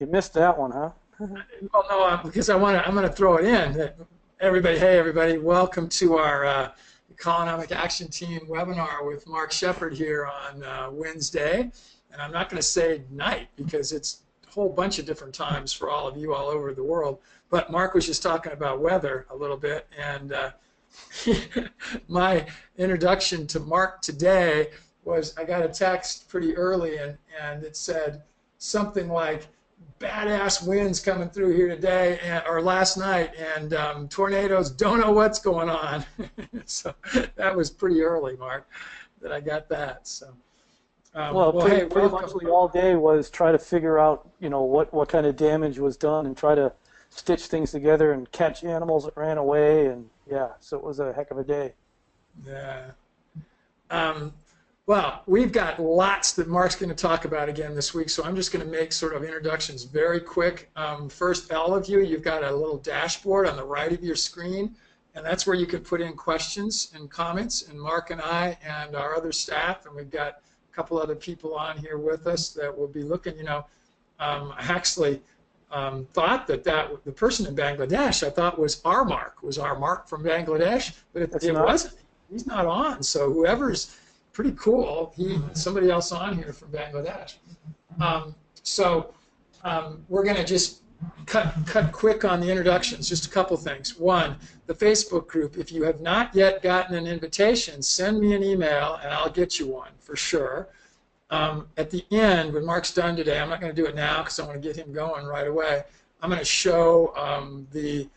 You missed that one, huh? Well, no, because I'm going to throw it in. Everybody, hey, everybody, welcome to our Economic Action Team webinar with Mark Shepard here on Wednesday. And I'm not going to say night because it's a whole bunch of different times for all of you all over the world. But Mark was just talking about weather a little bit. And my introduction to Mark today was I got a text pretty early and it said something like, badass winds coming through here today or last night, and tornadoes, don't know what's going on. So that was pretty early, Mark, that I got that. So Well, hey, pretty much all day was try to figure out, what kind of damage was done and try to stitch things together and catch animals that ran away, and yeah, so it was a heck of a day. Yeah. Well, we've got lots that Mark's going to talk about again this week, so I'm just going to make sort of introductions very quick. First, all of you, you've got a little dashboard on the right of your screen, and that's where you can put in questions and comments, and Mark and I and our other staff, and we've got a couple other people on here with us that will be looking, I actually thought that the person in Bangladesh, I thought was our Mark from Bangladesh, but it wasn't. He's not on, so whoever's pretty cool. Somebody else on here from Bangladesh. We're going to just cut quick on the introductions. Just a couple things. One, the Facebook group. If you have not yet gotten an invitation, send me an email and I'll get you one for sure. At the end, when Mark's done today, I'm not going to do it now because I want to get him going right away. I'm going to show the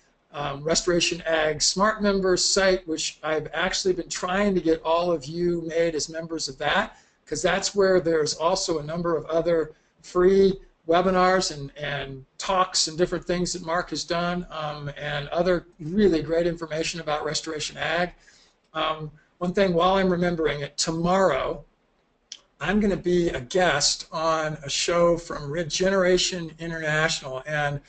Restoration Ag Smart Members site, which I've actually been trying to get all of you made as members of that, because that's where there's also a number of other free webinars and talks and different things that Mark has done, and other really great information about Restoration Ag. One thing while I'm remembering it, tomorrow I'm going to be a guest on a show from Regeneration International, and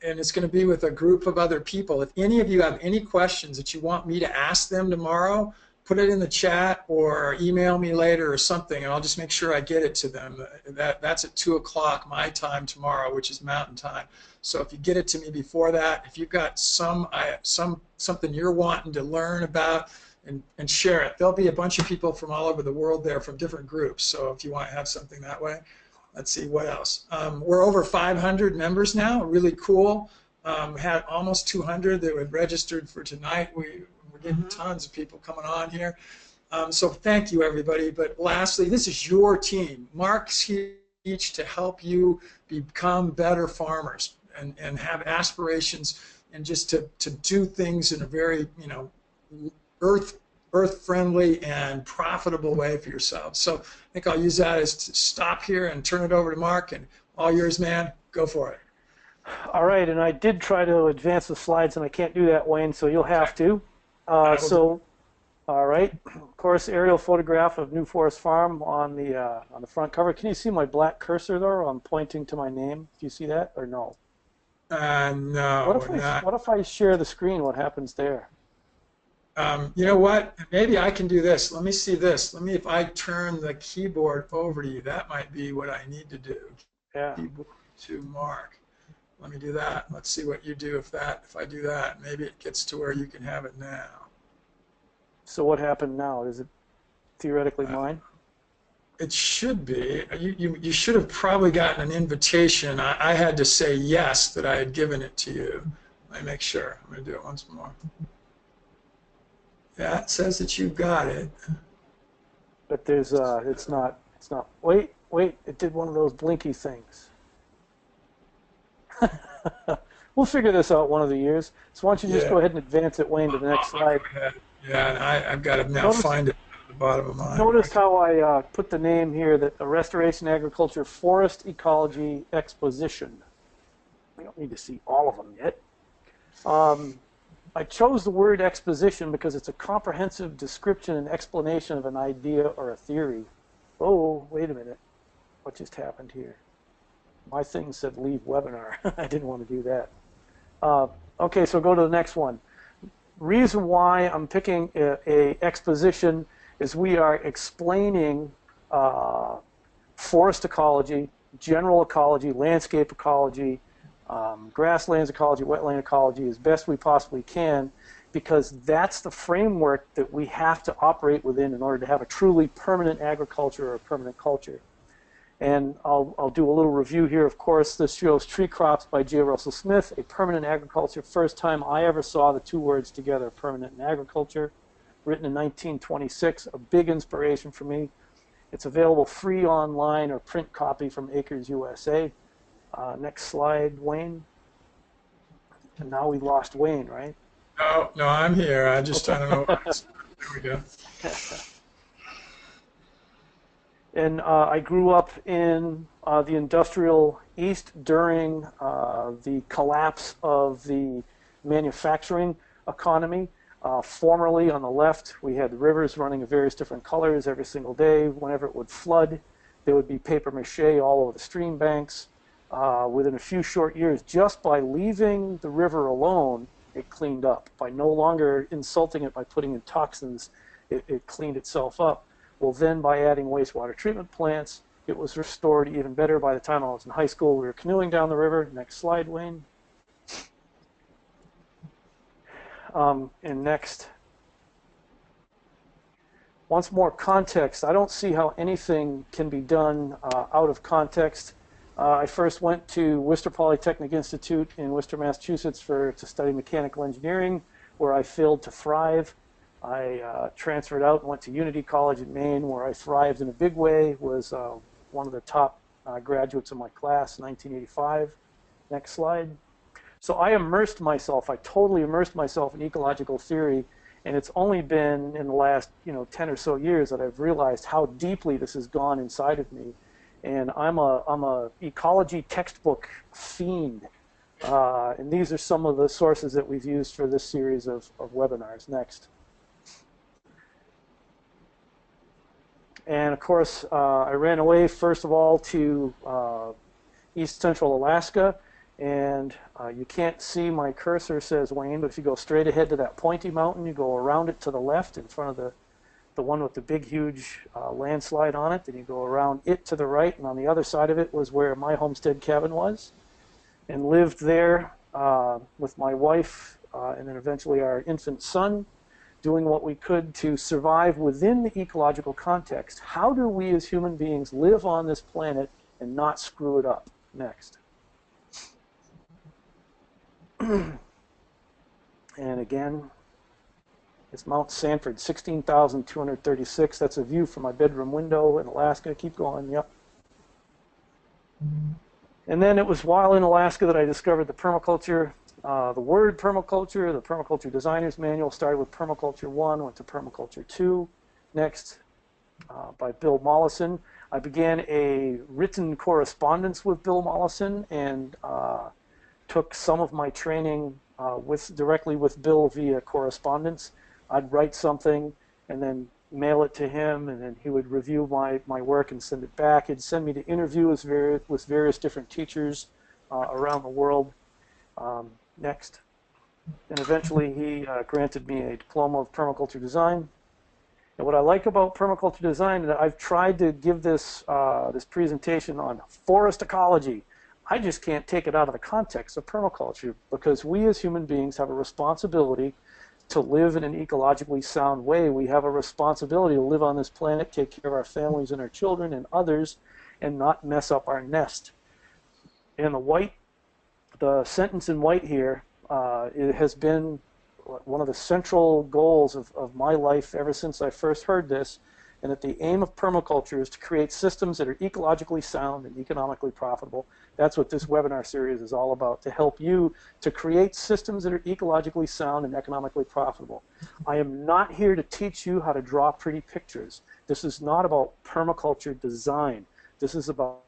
it's going to be with a group of other people. If any of you have any questions that you want me to ask them tomorrow, put it in the chat or email me later or something, and I'll just make sure I get it to them. That's at 2 o'clock my time tomorrow, which is Mountain Time. So if you get it to me before that, if you've got something you're wanting to learn about, and share it. There'll be a bunch of people from all over the world there from different groups. So if you want to have something that way. Let's see, what else? We're over 500 members now, really cool. Had almost 200 that were registered for tonight. We're getting tons of people coming on here. So thank you, everybody. But lastly, this is your team. Mark's here to help you become better farmers and have aspirations and just to do things in a very, earth-friendly and profitable way for yourselves. So I think I'll use that as to stop here and turn it over to Mark, and all yours, man. Go for it. All right, and I did try to advance the slides, and I can't do that, Wayne, so you'll have to. All right, of course, aerial photograph of New Forest Farm on the front cover. Can you see my black cursor there? I'm pointing to my name. Do you see that, or no? No. What if I share the screen? What happens there? You know what? Maybe I can do this. Let me see this. If I turn the keyboard over to you, that might be what I need to do. Yeah. Keyboard to Mark. Let me do that. Let's see what you do if I do that. Maybe it gets to where you can have it now. So what happened now? Is it theoretically mine? It should be. You should have probably gotten an invitation. I had to say yes that I had given it to you. Let me make sure. I'm going to do it once more. Yeah, it says that you got it. But there's it's not. Wait, it did one of those blinky things. We'll figure this out one of the years. So why don't you just go ahead and advance it, Wayne, to the next slide. Yeah, and I've got to now find it at the bottom of mine. Notice how I put the name here, that the Restoration Agriculture Forest Ecology Exposition. We don't need to see all of them yet. I chose the word exposition because it's a comprehensive description and explanation of an idea or a theory. Oh, wait a minute. What just happened here? My thing said leave webinar. I didn't want to do that. Okay, so go to the next one. Reason why I'm picking a exposition is we are explaining forest ecology, general ecology, landscape ecology, grasslands ecology, wetland ecology as best we possibly can, because that's the framework that we have to operate within in order to have a truly permanent agriculture or a permanent culture. And I'll do a little review here. Of course, this shows Tree Crops by J. Russell Smith, A Permanent Agriculture. First time I ever saw the two words together, permanent and agriculture, written in 1926, a big inspiration for me. It's available free online or print copy from Acres USA. Next slide, Wayne. And now we lost Wayne, right? No, no, I'm here. I just, I don't know. There we go. And I grew up in the industrial East during the collapse of the manufacturing economy. Formerly, on the left, we had rivers running of various different colors every single day. Whenever it would flood, there would be paper mache all over the stream banks. Within a few short years, just by leaving the river alone, it cleaned up. By no longer insulting it by putting in toxins, it cleaned itself up. Well, then by adding wastewater treatment plants, it was restored even better. By the time I was in high school, we were canoeing down the river. Next slide, Wayne. And next. Once more, context. I don't see how anything can be done out of context. I first went to Worcester Polytechnic Institute in Worcester, Massachusetts to study mechanical engineering, where I failed to thrive. I transferred out and went to Unity College in Maine, where I thrived in a big way, was one of the top graduates of my class in 1985. Next slide. So I immersed myself, I totally immersed myself in ecological theory, and it's only been in the last 10 or so years that I've realized how deeply this has gone inside of me. And I'm a ecology textbook fiend. And these are some of the sources that we've used for this series of webinars. Next. And of course, I ran away, first of all, to East Central Alaska. And you can't see my cursor, says Wayne, but if you go straight ahead to that pointy mountain, you go around it to the left in front of the one with the big, huge landslide on it. Then you go around it to the right, and on the other side of it was where my homestead cabin was. And lived there with my wife and then eventually our infant son, doing what we could to survive within the ecological context. How do we as human beings live on this planet and not screw it up? Next. And again, it's Mount Sanford, 16,236. That's a view from my bedroom window in Alaska. Keep going, yep. And then it was while in Alaska that I discovered the permaculture. The word permaculture, the Permaculture Designer's Manual, started with Permaculture 1, went to Permaculture 2. Next, by Bill Mollison. I began a written correspondence with Bill Mollison and took some of my training directly with Bill via correspondence. I'd write something and then mail it to him, and then he would review my work and send it back. He'd send me to interviews with various different teachers around the world. Next. And eventually he granted me a diploma of permaculture design. And what I like about permaculture design is that I've tried to give this presentation on forest ecology. I just can't take it out of the context of permaculture, because we as human beings have a responsibility to live in an ecologically sound way. We have a responsibility to live on this planet, take care of our families and our children and others, and not mess up our nest. In the sentence in white here, it has been one of the central goals of my life ever since I first heard this, and that the aim of permaculture is to create systems that are ecologically sound and economically profitable. That's what this webinar series is all about, to help you to create systems that are ecologically sound and economically profitable. I am not here to teach you how to draw pretty pictures. This is not about permaculture design. This is about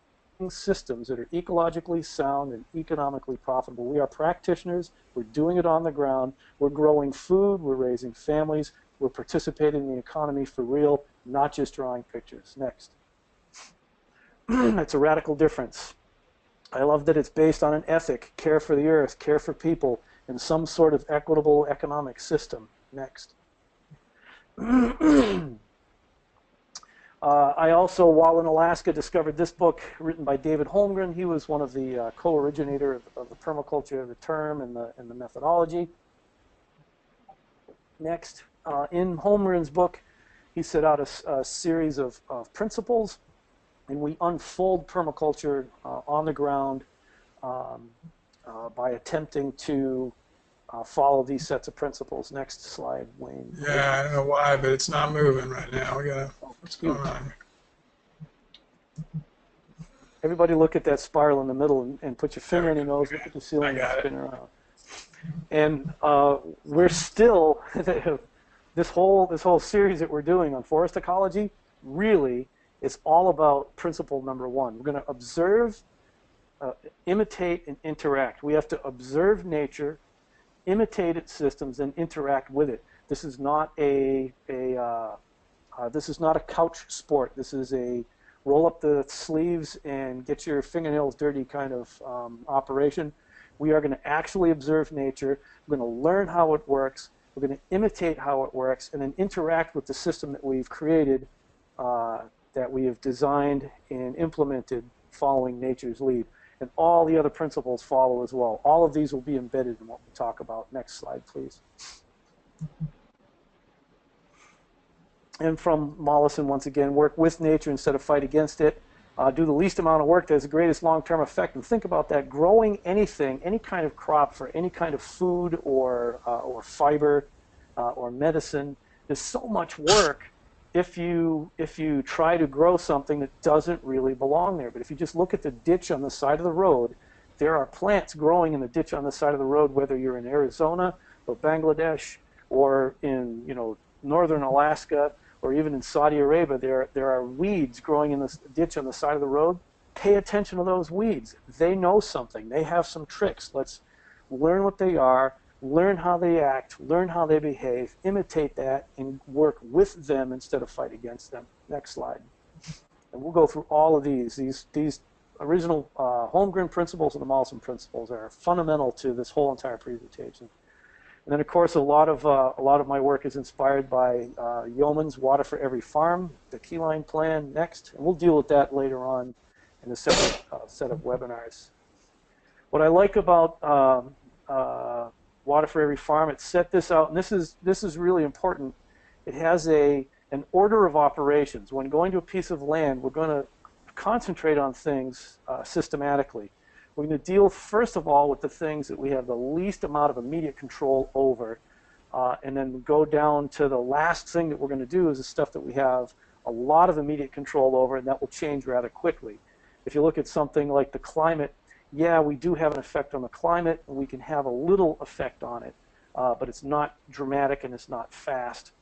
systems that are ecologically sound and economically profitable. We are practitioners. We're doing it on the ground. We're growing food. We're raising families. We're participating in the economy for real, not just drawing pictures. Next. It's a radical difference. I love that it's based on an ethic, care for the earth, care for people, and some sort of equitable economic system. Next. I also, while in Alaska, discovered this book written by David Holmgren. He was one of the co-originator of the permaculture of the term and the methodology. Next, in Holmgren's book, he set out a series of principles, and we unfold permaculture on the ground by attempting to follow these sets of principles. Next slide, Wayne. Yeah, I don't know why, but it's not moving right now. We gotta. What's going on? Everybody look at that spiral in the middle and put your finger in your nose, look at the ceiling and spin around. And we're still, this whole series that we're doing on forest ecology really is all about principle number one. We're going to observe, imitate, and interact. We have to observe nature, imitate its systems, and interact with it. This is not a couch sport. This is a roll up the sleeves and get your fingernails dirty kind of operation. We are going to actually observe nature. We're going to learn how it works. We're going to imitate how it works, and then interact with the system that we've created, that we have designed and implemented following nature's lead. And all the other principles follow as well. All of these will be embedded in what we talk about. Next slide, please. And from Mollison, once again, work with nature instead of fight against it. Do the least amount of work that has the greatest long-term effect. And think about that. Growing anything, any kind of crop for any kind of food or fiber or medicine, there's so much work if you try to grow something that doesn't really belong there. But if you just look at the ditch on the side of the road, there are plants growing in the ditch on the side of the road, whether you're in Arizona or Bangladesh or in northern Alaska, or even in Saudi Arabia. There are weeds growing in this ditch on the side of the road. Pay attention to those weeds. They know something. They have some tricks. Let's learn what they are, learn how they act, learn how they behave, imitate that, and work with them instead of fight against them. Next slide. And we'll go through all of these. These original Holmgren principles and the Mollison principles are fundamental to this whole entire presentation. And then, of course, a lot of my work is inspired by Yeoman's Water for Every Farm, the Keyline Plan. Next, and we'll deal with that later on in a separate set of webinars. What I like about Water for Every Farm, it set this out, and this is really important. It has an order of operations. When going to a piece of land, we're going to concentrate on things systematically. We're going to deal, first of all, with the things that we have the least amount of immediate control over, and then go down to the last thing that we're going to do is the stuff that we have a lot of immediate control over, and that will change rather quickly. If you look at something like the climate, yeah, we do have an effect on the climate, and we can have a little effect on it, but it's not dramatic and it's not fast.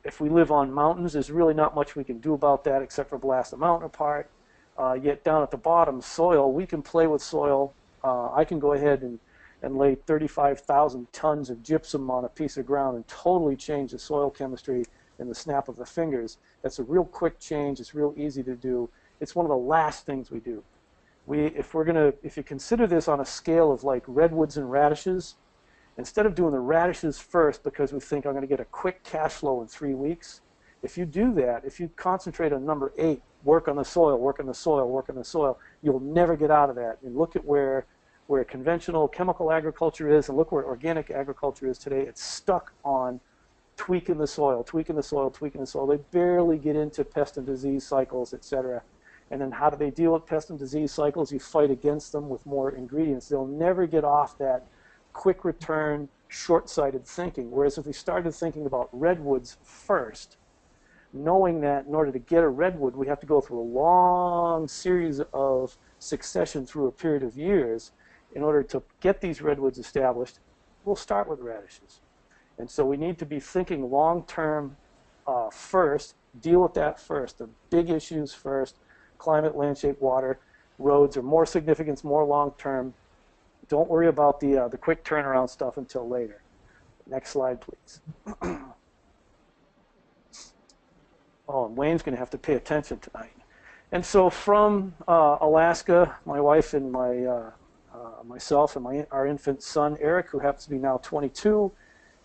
If we live on mountains, there's really not much we can do about that except for blast the mountain apart. Yet down at the bottom, soil, we can play with soil. I can go ahead and lay 35,000 tons of gypsum on a piece of ground and totally change the soil chemistry in the snap of the fingers. That's a real quick change. It's real easy to do. It's one of the last things we do. If you consider this on a scale of like redwoods and radishes, instead of doing the radishes first because we think I'm going to get a quick cash flow in 3 weeks, if you do that, if you concentrate on number 8, work on the soil, work on the soil, work on the soil, you'll never get out of that. And look at where conventional chemical agriculture is, and look where organic agriculture is today. It's stuck on tweaking the soil, tweaking the soil, tweaking the soil. They barely get into pest and disease cycles, etc. And then how do they deal with pest and disease cycles? You fight against them with more ingredients. They'll never get off that quick return, short-sighted thinking. Whereas if we started thinking about redwoods first, knowing that in order to get a redwood, we have to go through a long series of succession through a period of years in order to get these redwoods established, we'll start with radishes. And so we need to be thinking long-term first, deal with that first, the big issues first. Climate, land shape, water, roads are more significant, more long-term. Don't worry about the quick turnaround stuff until later. Next slide, please. Oh, and Wayne's going to have to pay attention tonight. And so from Alaska, my wife and myself and our infant son, Eric, who happens to be now 22,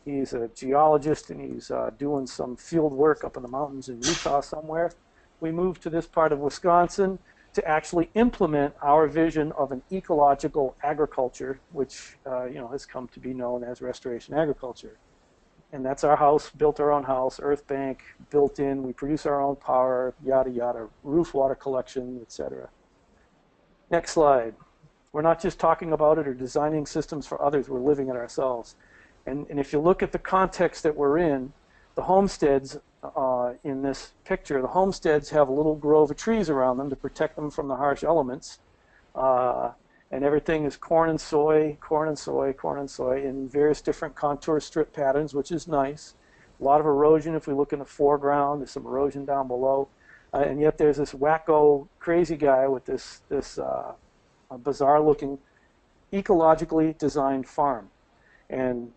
He's a geologist, and he's doing some field work up in the mountains in Utah somewhere. We moved to this part of Wisconsin to actually implement our vision of an ecological agriculture, which has come to be known as restoration agriculture. And that's our house, built our own house, earth bank, built in, we produce our own power, yada, yada, roof water collection, etc. Next slide. We're not just talking about it or designing systems for others, we're living it ourselves. And if you look at the context that we're in, the homesteads in this picture, the homesteads have a little grove of trees around them to protect them from the harsh elements. And everything is corn and soy, corn and soy, corn and soy in various different contour strip patterns, which is nice. A lot of erosion if we look in the foreground. There's some erosion down below. And yet there's this wacko crazy guy with this bizarre-looking, ecologically designed farm. And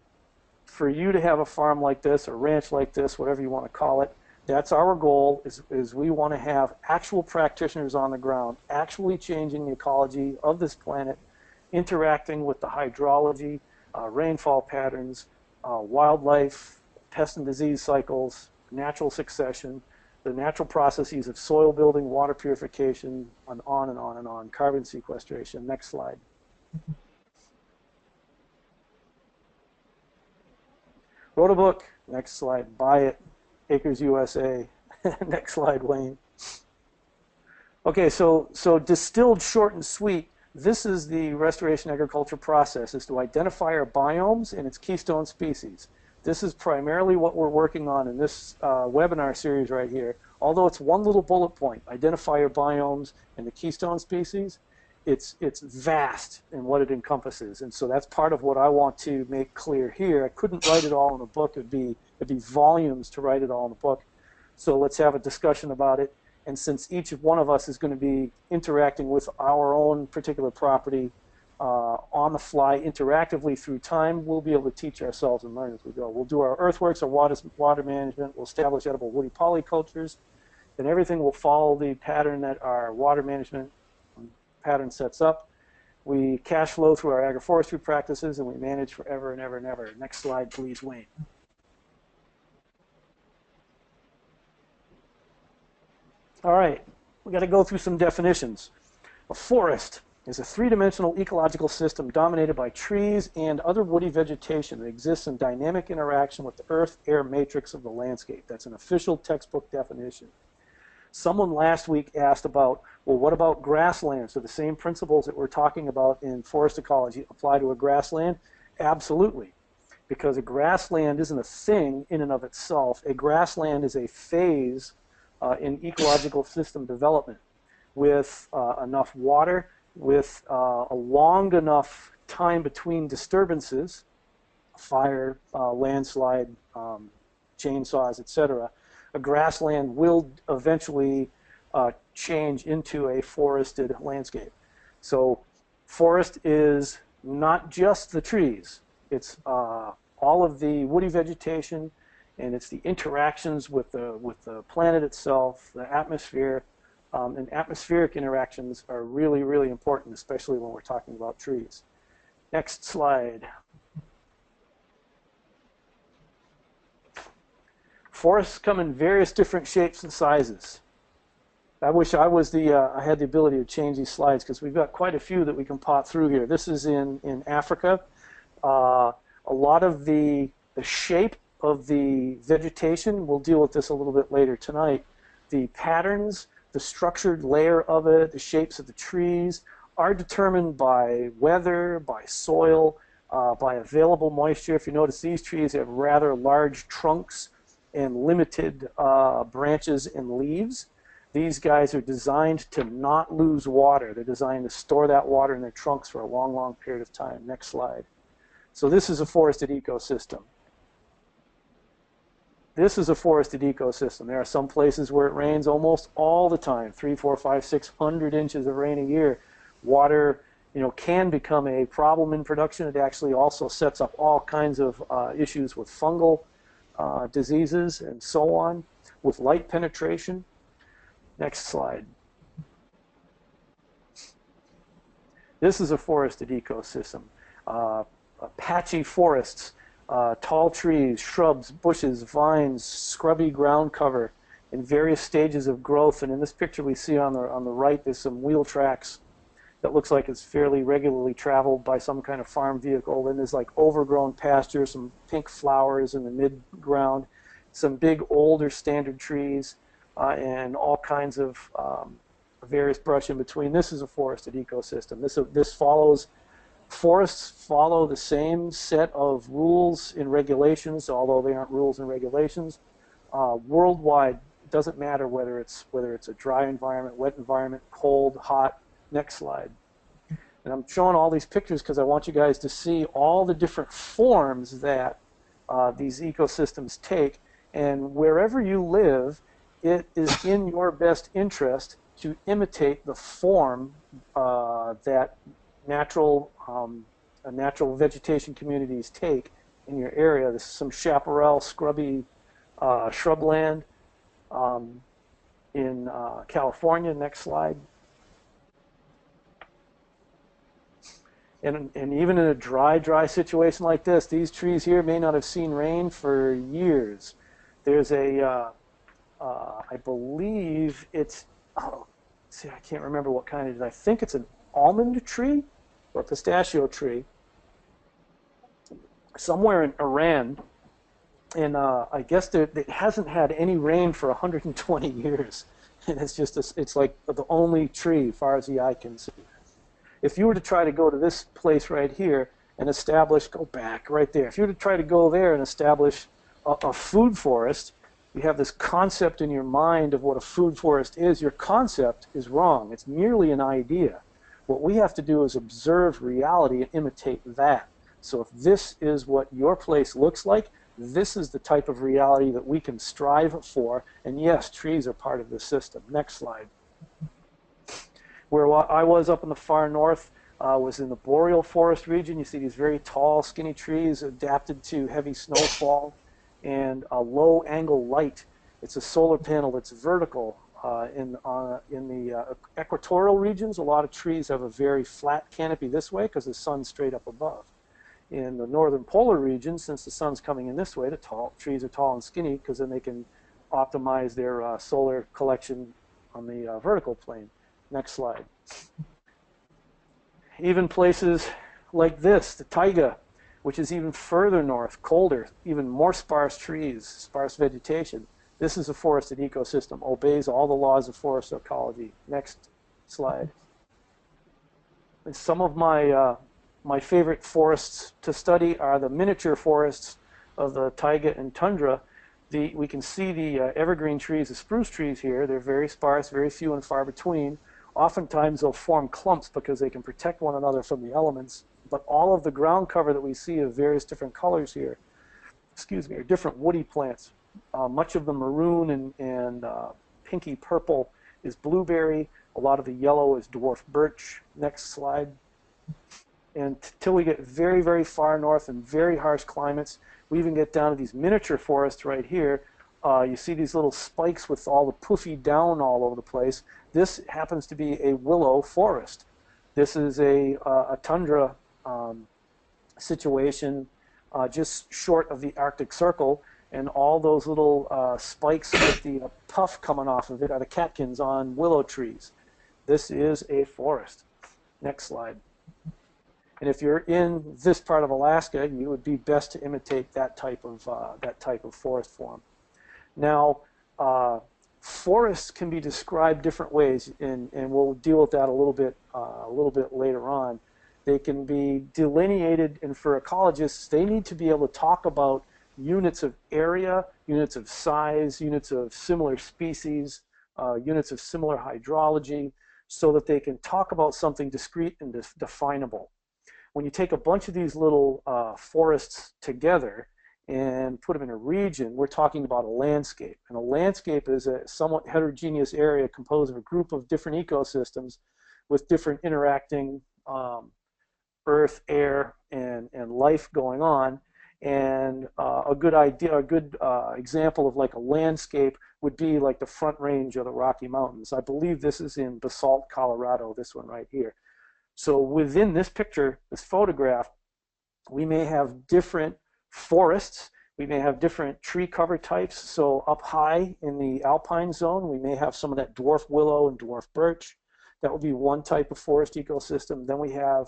for you to have a farm like this, or ranch like this, whatever you want to call it, that's our goal, is we want to have actual practitioners on the ground, actually changing the ecology of this planet, interacting with the hydrology, rainfall patterns, wildlife, pest and disease cycles, natural succession, the natural processes of soil building, water purification, and on and on and on, carbon sequestration. Next slide. Wrote a book. Next slide. Buy it. Acres USA. Next slide, Wayne. Okay, so distilled short and sweet, this is the restoration agriculture process, is to identify our biomes and its keystone species. This is primarily what we're working on in this webinar series right here. Although it's one little bullet point, identify your biomes and the keystone species, it's vast in what it encompasses. And so that's part of what I want to make clear here. I couldn't write it all in a book. It'd be volumes to write it all in a book. So let's have a discussion about it. And since each one of us is going to be interacting with our own particular property on the fly, interactively through time, we'll be able to teach ourselves and learn as we go. We'll do our earthworks, our water management, we'll establish edible woody polycultures, and everything will follow the pattern that our water management pattern sets up. We cash flow through our agroforestry practices, and we manage forever and ever and ever. Next slide, please, Wayne. All right, we got to go through some definitions. A forest is a three-dimensional ecological system dominated by trees and other woody vegetation that exists in dynamic interaction with the earth-air matrix of the landscape. That's an official textbook definition. Someone last week asked about, well, what about grasslands? So the same principles that we're talking about in forest ecology apply to a grassland? Absolutely. Because a grassland isn't a thing in and of itself. A grassland is a phase in ecological system development with enough water, with a long enough time between disturbances, fire, landslide, chainsaws, etc. A grassland will eventually change into a forested landscape. So forest is not just the trees. It's all of the woody vegetation, and it's the interactions with the planet itself, the atmosphere, and atmospheric interactions are really, really important, especially when we're talking about trees. Next slide. Forests come in various different shapes and sizes. I wish I was I had the ability to change these slides, because we've got quite a few that we can pop through here. This is in Africa. A lot of the shape of the vegetation, we'll deal with this a little bit later tonight. The patterns, the structured layer of it, the shapes of the trees are determined by weather, by soil, by available moisture. If you notice, these trees have rather large trunks and limited branches and leaves. These guys are designed to not lose water. They're designed to store that water in their trunks for a long, long period of time. Next slide. So this is a forested ecosystem. This is a forested ecosystem. There are some places where it rains almost all the time, 300, 400, 500, 600 inches of rain a year. Water, can become a problem in production. It actually also sets up all kinds of issues with fungal diseases and so on, with light penetration. Next slide. This is a forested ecosystem. Patchy forests Tall trees, shrubs, bushes, vines, scrubby ground cover in various stages of growth. And in this picture we see on the right, there's some wheel tracks that looks like it's fairly regularly traveled by some kind of farm vehicle. Then there's like overgrown pasture, some pink flowers in the mid-ground, some big older standard trees, and all kinds of various brush in between. This is a forested ecosystem. This follows, forests follow the same set of rules and regulations, although they aren't rules and regulations. Worldwide, it doesn't matter whether it's a dry environment, wet environment, cold, hot. Next slide. And I'm showing all these pictures because I want you guys to see all the different forms that these ecosystems take. And wherever you live, it is in your best interest to imitate the form that natural vegetation communities take in your area. This is some chaparral, scrubby shrubland in California. Next slide. And even in a dry situation like this, these trees here may not have seen rain for years. There's a, I believe it's, see, I can't remember what kind it is. I think it's an almond tree or a pistachio tree somewhere in Iran. And I guess it hasn't had any rain for 120 years. And it's just, it's like the only tree, as far as the eye can see. If you were to try to go to this place right here and establish, go back right there. If you were to try to go there and establish a food forest, you have this concept in your mind of what a food forest is. Your concept is wrong. It's merely an idea. What we have to do is observe reality and imitate that. So if this is what your place looks like, this is the type of reality that we can strive for. And yes, trees are part of this system. Next slide. Where I was up in the far north was in the boreal forest region. You see these very tall, skinny trees adapted to heavy snowfall and a low angle light. It's a solar panel that's vertical. In the equatorial regions, a lot of trees have a very flat canopy this way because the sun's straight up above. In the northern polar regions, since the sun's coming in this way, the trees are tall and skinny because then they can optimize their solar collection on the vertical plane. Next slide. Even places like this, the taiga, which is even further north, colder, even more sparse trees, sparse vegetation. This is a forested ecosystem, obeys all the laws of forest ecology. Next slide. And some of my favorite forests to study are the miniature forests of the taiga and tundra. We can see the evergreen trees, the spruce trees here. They're very sparse, very few and far between. Oftentimes they'll form clumps because they can protect one another from the elements. But all of the ground cover that we see of various different colors here, are different woody plants. Much of the maroon and pinky purple is blueberry. A lot of the yellow is dwarf birch. Next slide. And until we get very, very far north and very harsh climates, we even get down to these miniature forests right here. You see these little spikes with all the poofy down all over the place. This happens to be a willow forest. This is a tundra situation just short of the Arctic Circle, and all those little spikes with the puff coming off of it are the catkins on willow trees. This is a forest. Next slide. And if you're in this part of Alaska, you would be best to imitate that type of forest form. Now, forests can be described different ways, and we'll deal with that a little bit later on. They can be delineated, and for ecologists, they need to be able to talk about units of area, units of size, units of similar species, units of similar hydrology, so that they can talk about something discrete and definable. When you take a bunch of these little forests together and put them in a region, we're talking about a landscape. And a landscape is a somewhat heterogeneous area composed of a group of different ecosystems with different interacting earth, air, and life going on. And a good example of like a landscape would be like the Front Range of the Rocky Mountains. I believe this is in Basalt, Colorado, this one right here. So within this picture, this photograph, we may have different forests. We may have different tree cover types. So up high in the alpine zone, we may have some of that dwarf willow and dwarf birch. That would be one type of forest ecosystem. Then we have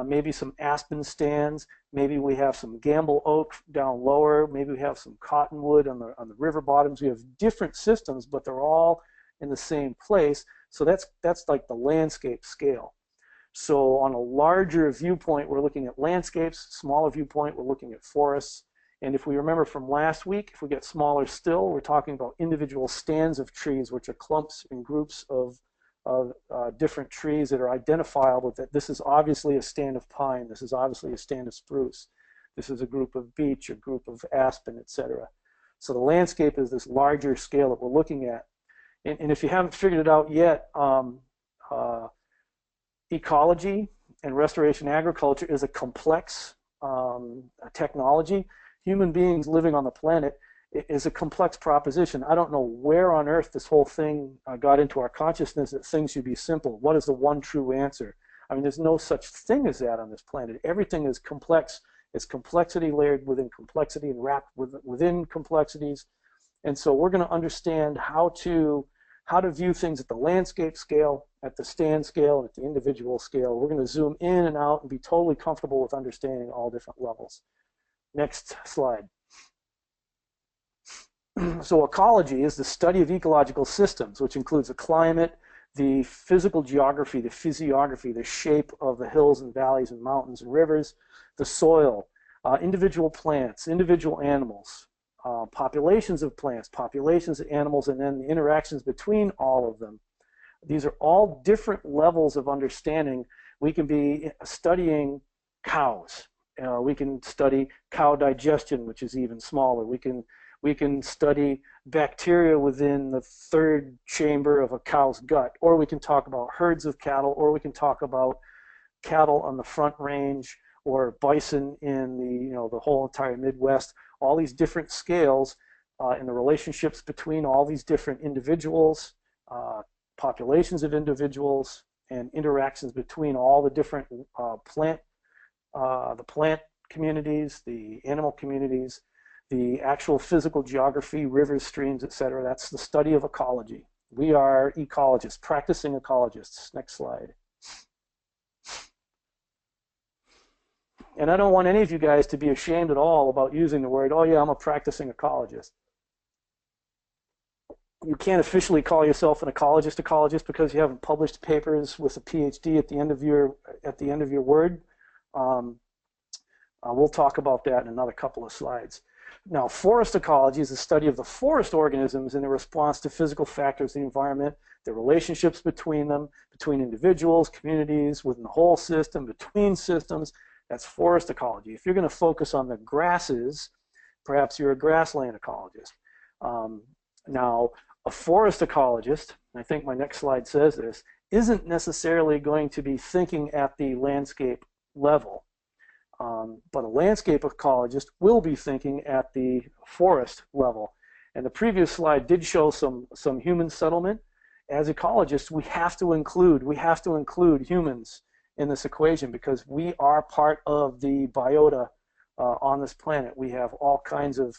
maybe some aspen stands. Maybe we have some gamble oak down lower. Maybe we have some cottonwood on the river bottoms. We have different systems, but they're all in the same place. So that's like the landscape scale. So on a larger viewpoint, we're looking at landscapes. Smaller viewpoint, we're looking at forests. And if we remember from last week, if we get smaller still, we're talking about individual stands of trees, which are clumps and groups of different trees that are identifiable, that this is obviously a stand of pine, this is obviously a stand of spruce, this is a group of beech, a group of aspen, etc. So the landscape is this larger scale that we're looking at. And if you haven't figured it out yet, ecology and restoration agriculture is a complex technology. Human beings living on the planet is a complex proposition. I don't know where on earth this whole thing got into our consciousness that things should be simple. What is the one true answer? I mean, there's no such thing as that on this planet. Everything is complex. It's complexity layered within complexity and wrapped within complexities. And so we're going to understand how to view things at the landscape scale, at the stand scale, and at the individual scale. We're going to zoom in and out and be totally comfortable with understanding all different levels. Next slide. So ecology is the study of ecological systems, which includes the climate, the physical geography, the physiography, the shape of the hills and valleys and mountains and rivers, the soil, individual plants, individual animals, populations of plants, populations of animals, and then the interactions between all of them. These are all different levels of understanding. We can be studying cows. We can study cow digestion, which is even smaller. We can study bacteria within the third chamber of a cow's gut, or we can talk about herds of cattle, or we can talk about cattle on the Front Range, or bison in the whole entire Midwest. All these different scales and the relationships between all these different individuals, populations of individuals, and interactions between all the different plant communities, the animal communities, the actual physical geography, rivers, streams, etc. That's the study of ecology. We are ecologists, practicing ecologists. Next slide. And I don't want any of you guys to be ashamed at all about using the word, oh yeah, I'm a practicing ecologist. You can't officially call yourself an ecologist because you haven't published papers with a PhD at the end of your word. We'll talk about that in another couple of slides. Now, forest ecology is the study of the forest organisms in their response to physical factors in the environment, the relationships between them, between individuals, communities, within the whole system, between systems. That's forest ecology. If you're going to focus on the grasses, perhaps you're a grassland ecologist. Now, a forest ecologist, and I think my next slide says this, isn't necessarily going to be thinking at the landscape level. But a landscape ecologist will be thinking at the forest level. And the previous slide did show some human settlement. As ecologists, we have to include humans in this equation because we are part of the biota on this planet. We have all kinds of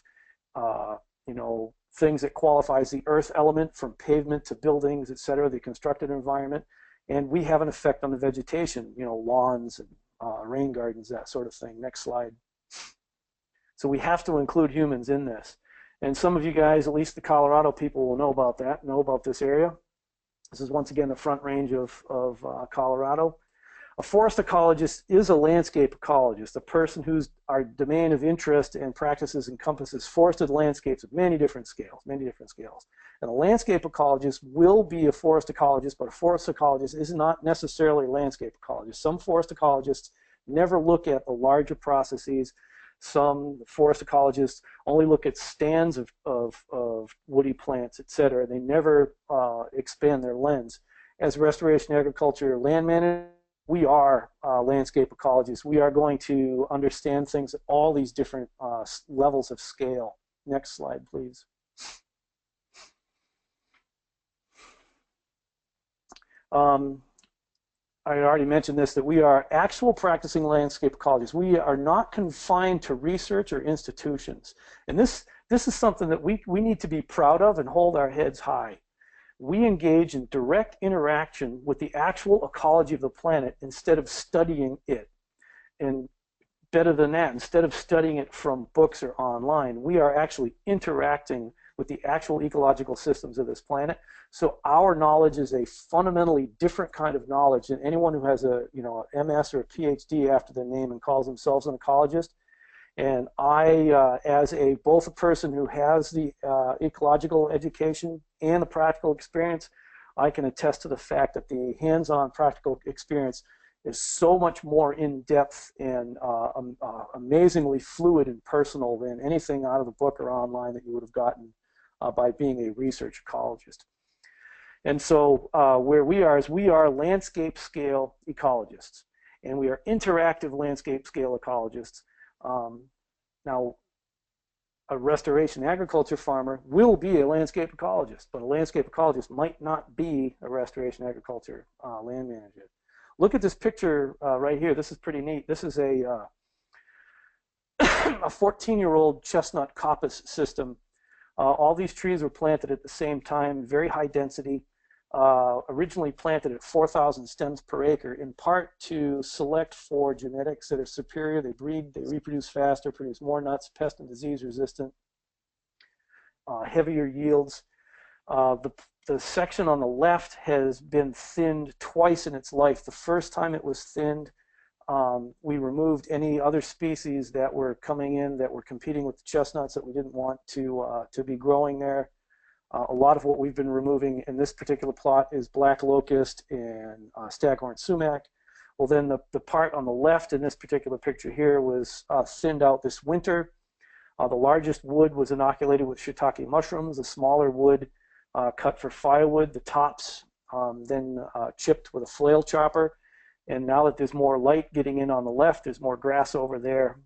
things that qualify as the earth element, from pavement to buildings, etc., the constructed environment, and we have an effect on the vegetation, lawns and rain gardens, that sort of thing. Next slide. So we have to include humans in this. And some of you guys, at least the Colorado people, will know about that, know about this area. This is once again the Front Range of Colorado. A forest ecologist is a landscape ecologist, a person whose domain of interest and practices encompasses forested landscapes of many different scales. And a landscape ecologist will be a forest ecologist, but a forest ecologist is not necessarily a landscape ecologist. Some forest ecologists never look at the larger processes. Some forest ecologists only look at stands of woody plants, etc. They never expand their lens. As restoration agriculture land managers, we are landscape ecologists. We are going to understand things at all these different levels of scale. Next slide, please. I already mentioned this, that we are actual practicing landscape ecologists. We are not confined to research or institutions. And this is something that we need to be proud of and hold our heads high. We engage in direct interaction with the actual ecology of the planet instead of studying it. And better than that, instead of studying it from books or online, we are actually interacting with the actual ecological systems of this planet. So our knowledge is a fundamentally different kind of knowledge than anyone who has a an MS or a PhD after their name and calls themselves an ecologist. And I, as both a person who has the ecological education and the practical experience, I can attest to the fact that the hands-on practical experience is so much more in-depth and amazingly fluid and personal than anything out of the book or online that you would have gotten by being a research ecologist. And so where we are is we are landscape scale ecologists, and we are interactive landscape scale ecologists. Now, a restoration agriculture farmer will be a landscape ecologist, but a landscape ecologist might not be a restoration agriculture land manager. Look at this picture right here. This is pretty neat. This is a 14-year-old chestnut coppice system. All these trees were planted at the same time, very high density, originally planted at 4,000 stems per acre, in part to select for genetics that are superior. They breed, they reproduce faster, produce more nuts, pest and disease resistant, heavier yields. The section on the left has been thinned twice in its life. The first time it was thinned, we removed any other species that were coming in that were competing with the chestnuts that we didn't want to be growing there. A lot of what we've been removing in this particular plot is black locust and staghorn sumac. Well, then the part on the left in this particular picture here was thinned out this winter. The largest wood was inoculated with shiitake mushrooms. The smaller wood cut for firewood. The tops then chipped with a flail chopper. And now that there's more light getting in on the left, there's more grass over there.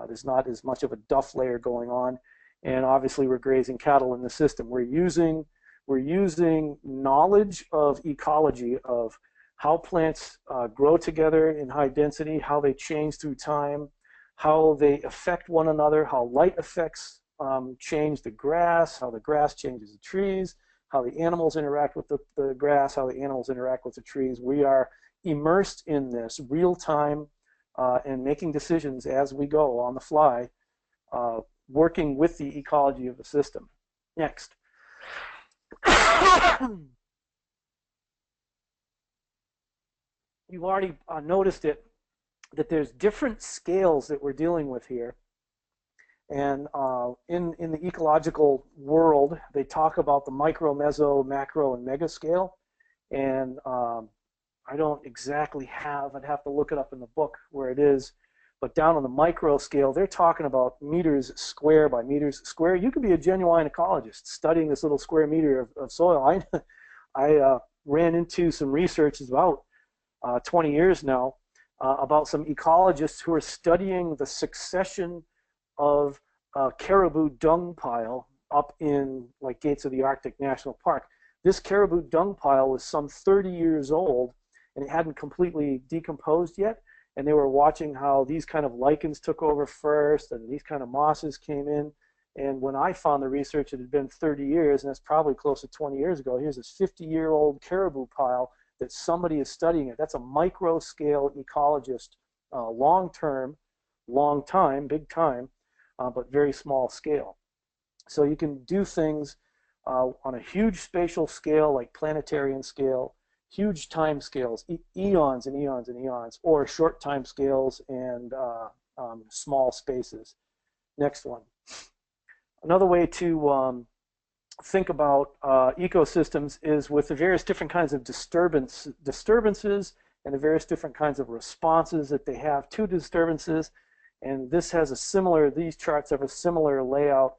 There's not as much of a duff layer going on. And obviously we're grazing cattle in the system. We're using knowledge of ecology, of how plants grow together in high density, how they change through time, how they affect one another, how light effects change the grass, how the grass changes the trees, how the animals interact with the grass, how the animals interact with the trees. We are immersed in this real time and making decisions as we go on the fly, working with the ecology of the system. Next. You've already noticed it, that there's different scales that we're dealing with here. And in the ecological world, they talk about the micro, meso, macro, and mega scale. And I don't exactly have, I'd have to look it up in the book where it is. But down on the micro scale, they're talking about meters square by meters square. You could be a genuine ecologist studying this little square meter of soil. I ran into some research about 20 years now about some ecologists who are studying the succession of caribou dung pile up in like Gates of the Arctic National Park. This caribou dung pile was some 30 years old and it hadn't completely decomposed yet. And they were watching how these kind of lichens took over first and these kind of mosses came in. And when I found the research, it had been 30 years, and that's probably close to 20 years ago. Here's this 50-year-old caribou pile that somebody is studying it. That's a micro-scale ecologist, long-term, long time, big time, but very small scale. So you can do things on a huge spatial scale, like planetarian scale, huge time scales, eons and eons and eons, or short time scales and small spaces. Next one. Another way to think about ecosystems is with the various different kinds of disturbances and the various different kinds of responses that they have to disturbances. And this has a similar, these charts have a similar layout.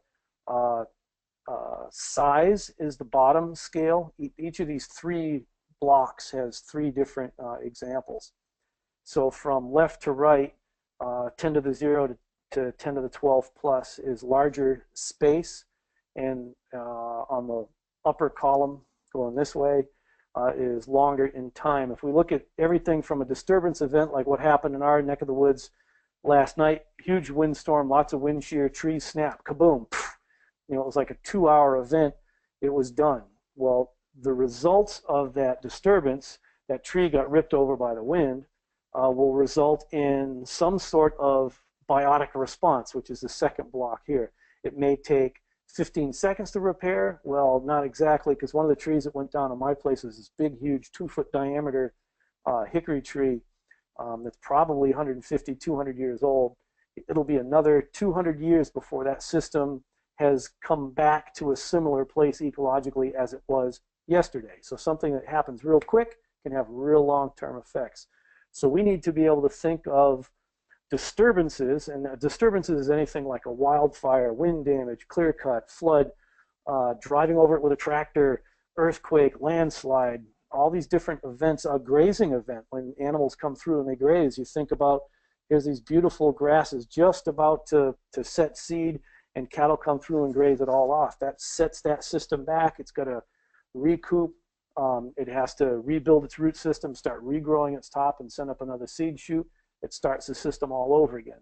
Size is the bottom scale. Each of these three blocks has three different examples. So from left to right, 10 to the 0 to 10 to the 12 plus is larger space. And on the upper column, going this way, is longer in time. If we look at everything from a disturbance event like what happened in our neck of the woods last night, huge windstorm, lots of wind shear, trees snap, kaboom. You know, it was like a 2-hour event. It was done. Well, the results of that disturbance, that tree got ripped over by the wind, will result in some sort of biotic response, which is the second block here. It may take 15 seconds to repair. Well, not exactly, because one of the trees that went down on my place is this big, huge 2-foot diameter hickory tree that's probably 150, 200 years old. It'll be another 200 years before that system has come back to a similar place ecologically as it was yesterday. So something that happens real quick can have real long-term effects. So we need to be able to think of disturbances, and disturbances is anything like a wildfire, wind damage, clear cut, flood, driving over it with a tractor, earthquake, landslide, all these different events. A grazing event, when animals come through and they graze, you think about, here's these beautiful grasses just about to set seed, and cattle come through and graze it all off. That sets that system back. It's got to recoup. It has to rebuild its root system, start regrowing its top, and send up another seed shoot. It starts the system all over again.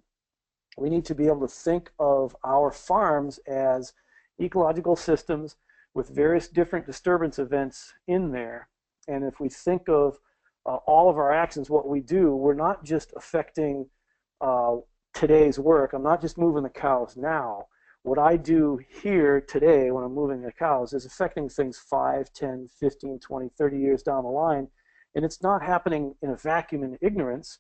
We need to be able to think of our farms as ecological systems with various different disturbance events in there. And if we think of all of our actions, what we do, we're not just affecting today's work. I'm not just moving the cows now. What I do here today when I'm moving the cows is affecting things 5, 10, 15, 20, 30 years down the line. And it's not happening in a vacuum in ignorance.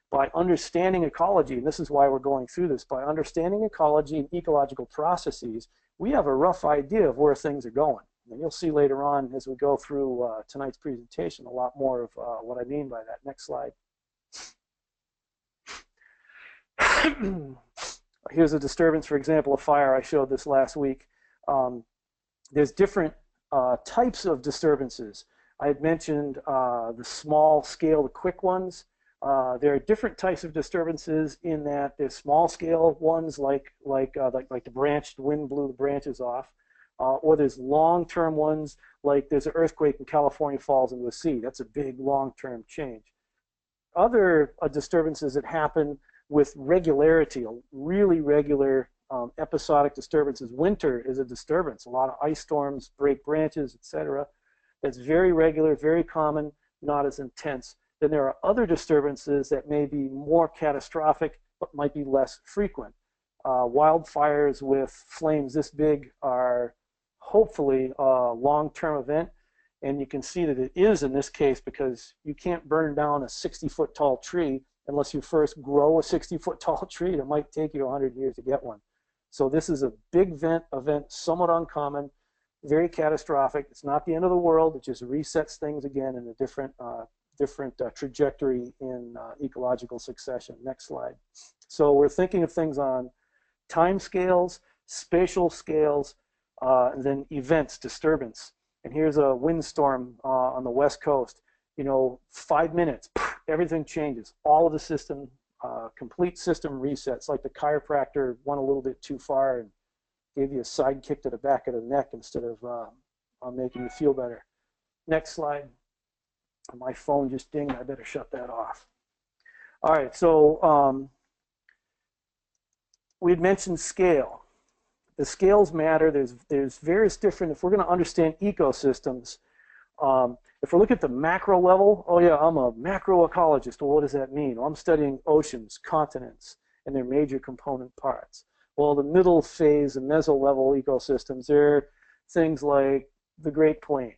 By understanding ecology, and this is why we're going through this, by understanding ecology and ecological processes, we have a rough idea of where things are going. And you'll see later on as we go through tonight's presentation a lot more of what I mean by that. Next slide. Here's a disturbance, for example, a fire. I showed this last week. There's different types of disturbances. I had mentioned the small scale, the quick ones. There are different types of disturbances in that there's small scale ones like the branch, the wind blew the branches off, or there's long-term ones like there's an earthquake in California falls into the sea. That's a big long-term change. Other disturbances that happen with regularity, really regular episodic disturbances. Winter is a disturbance. A lot of ice storms break branches, etc. That's very regular, very common, not as intense. Then there are other disturbances that may be more catastrophic but might be less frequent. Wildfires with flames this big are hopefully a long-term event, and you can see that it is in this case because you can't burn down a 60-foot tall tree unless you first grow a 60-foot tall tree. It might take you 100 years to get one. So this is a big event, somewhat uncommon, very catastrophic. It's not the end of the world. It just resets things again in a different trajectory in ecological succession. Next slide. So we're thinking of things on time scales, spatial scales, and then events, disturbance. And here's a windstorm on the West Coast. You know, 5 minutes, everything changes. All of the system, complete system resets. Like the chiropractor went a little bit too far and gave you a side kick to the back of the neck instead of making you feel better. Next slide. My phone just dinged. I better shut that off. All right, so we had mentioned scale. The scales matter. There's various different, if we're going to understand ecosystems, if we look at the macro level, oh yeah, I'm a macroecologist. Well, what does that mean? Well, I'm studying oceans, continents, and their major component parts. Well, the middle phase, the meso-level ecosystems, they're things like the Great Plains,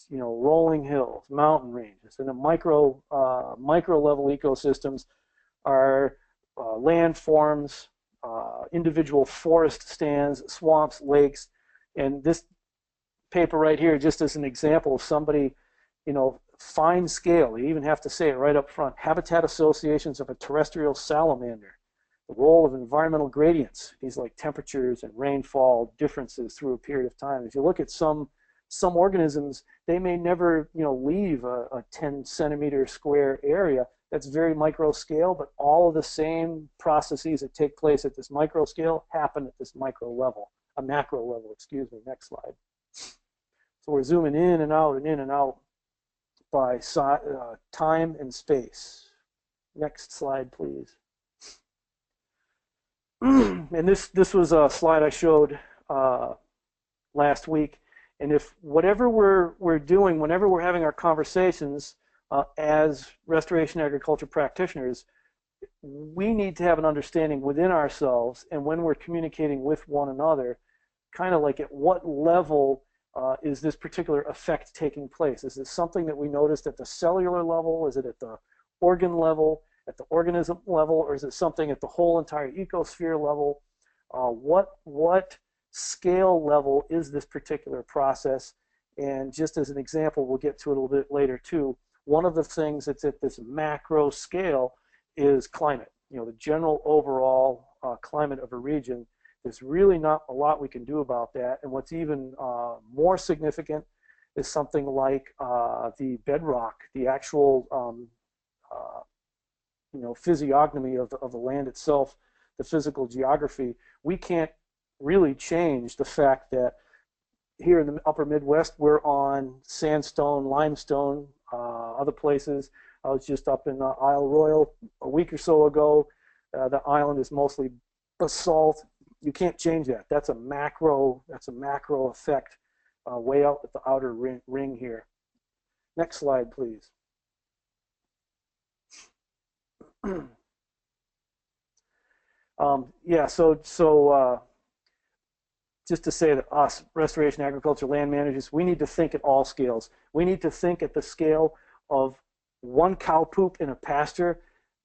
you know, rolling hills, mountain ranges. And the micro level ecosystems are landforms, individual forest stands, swamps, lakes. And this paper right here, just as an example of somebody, you know, fine scale, you even have to say it right up front, habitat associations of a terrestrial salamander, the role of environmental gradients, these like temperatures and rainfall differences through a period of time. If you look at some organisms, they may never, you know, leave a 10 centimeter square area. That's very micro scale, but all of the same processes that take place at this micro scale happen at this macro level. Excuse me. Next slide. So we're zooming in and out and in and out. by time and space. Next slide, please. And this was a slide I showed last week. And if whatever we're doing, whenever we're having our conversations as restoration agriculture practitioners, we need to have an understanding within ourselves, and when we're communicating with one another, kind of like at what level is this particular effect taking place? Is this something that we noticed at the cellular level? Is it at the organ level, at the organism level, or is it something at the whole entire ecosphere level? What scale level is this particular process? And just as an example, we'll get to it a little bit later too, one of the things that's at this macro scale is climate. You know, the general overall climate of a region. There's really not a lot we can do about that. And what's even more significant is something like the bedrock, the actual you know, physiognomy of the land itself, the physical geography. We can't really change the fact that here in the upper Midwest, we're on sandstone, limestone, other places. I was just up in Isle Royal a week or so ago. The island is mostly basalt. You can't change that. That's a macro effect way out at the outer ring here. Next slide, please. Yeah, so just to say that us, restoration agriculture land managers, we need to think at all scales. We need to think at the scale of one cow poop in a pasture.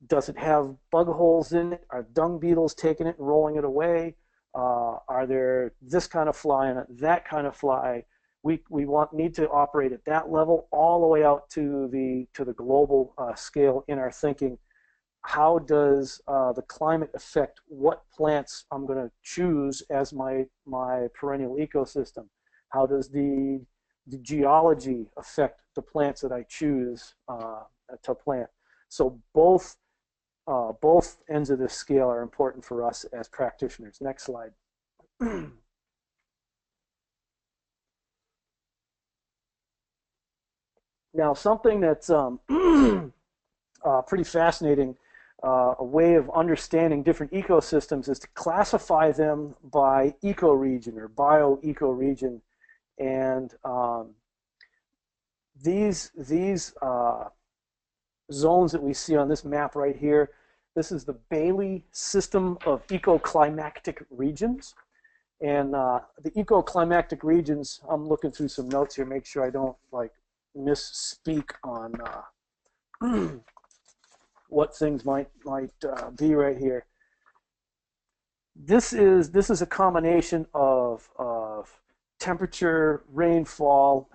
Does it have bug holes in it? Are dung beetles taking it and rolling it away? Are there this kind of fly in it, that kind of fly? We need to operate at that level all the way out to the global scale in our thinking. How does the climate affect what plants I'm going to choose as my perennial ecosystem? How does the geology affect the plants that I choose to plant? So both ends of this scale are important for us as practitioners. Next slide. Now, something that's pretty fascinating, a way of understanding different ecosystems is to classify them by ecoregion or bioecoregion. And these zones that we see on this map right here, this is the Bailey system of ecoclimactic regions. And the ecoclimactic regions, I'm looking through some notes here, make sure I don't like misspeak on what things might be right here. This is a combination of temperature, rainfall,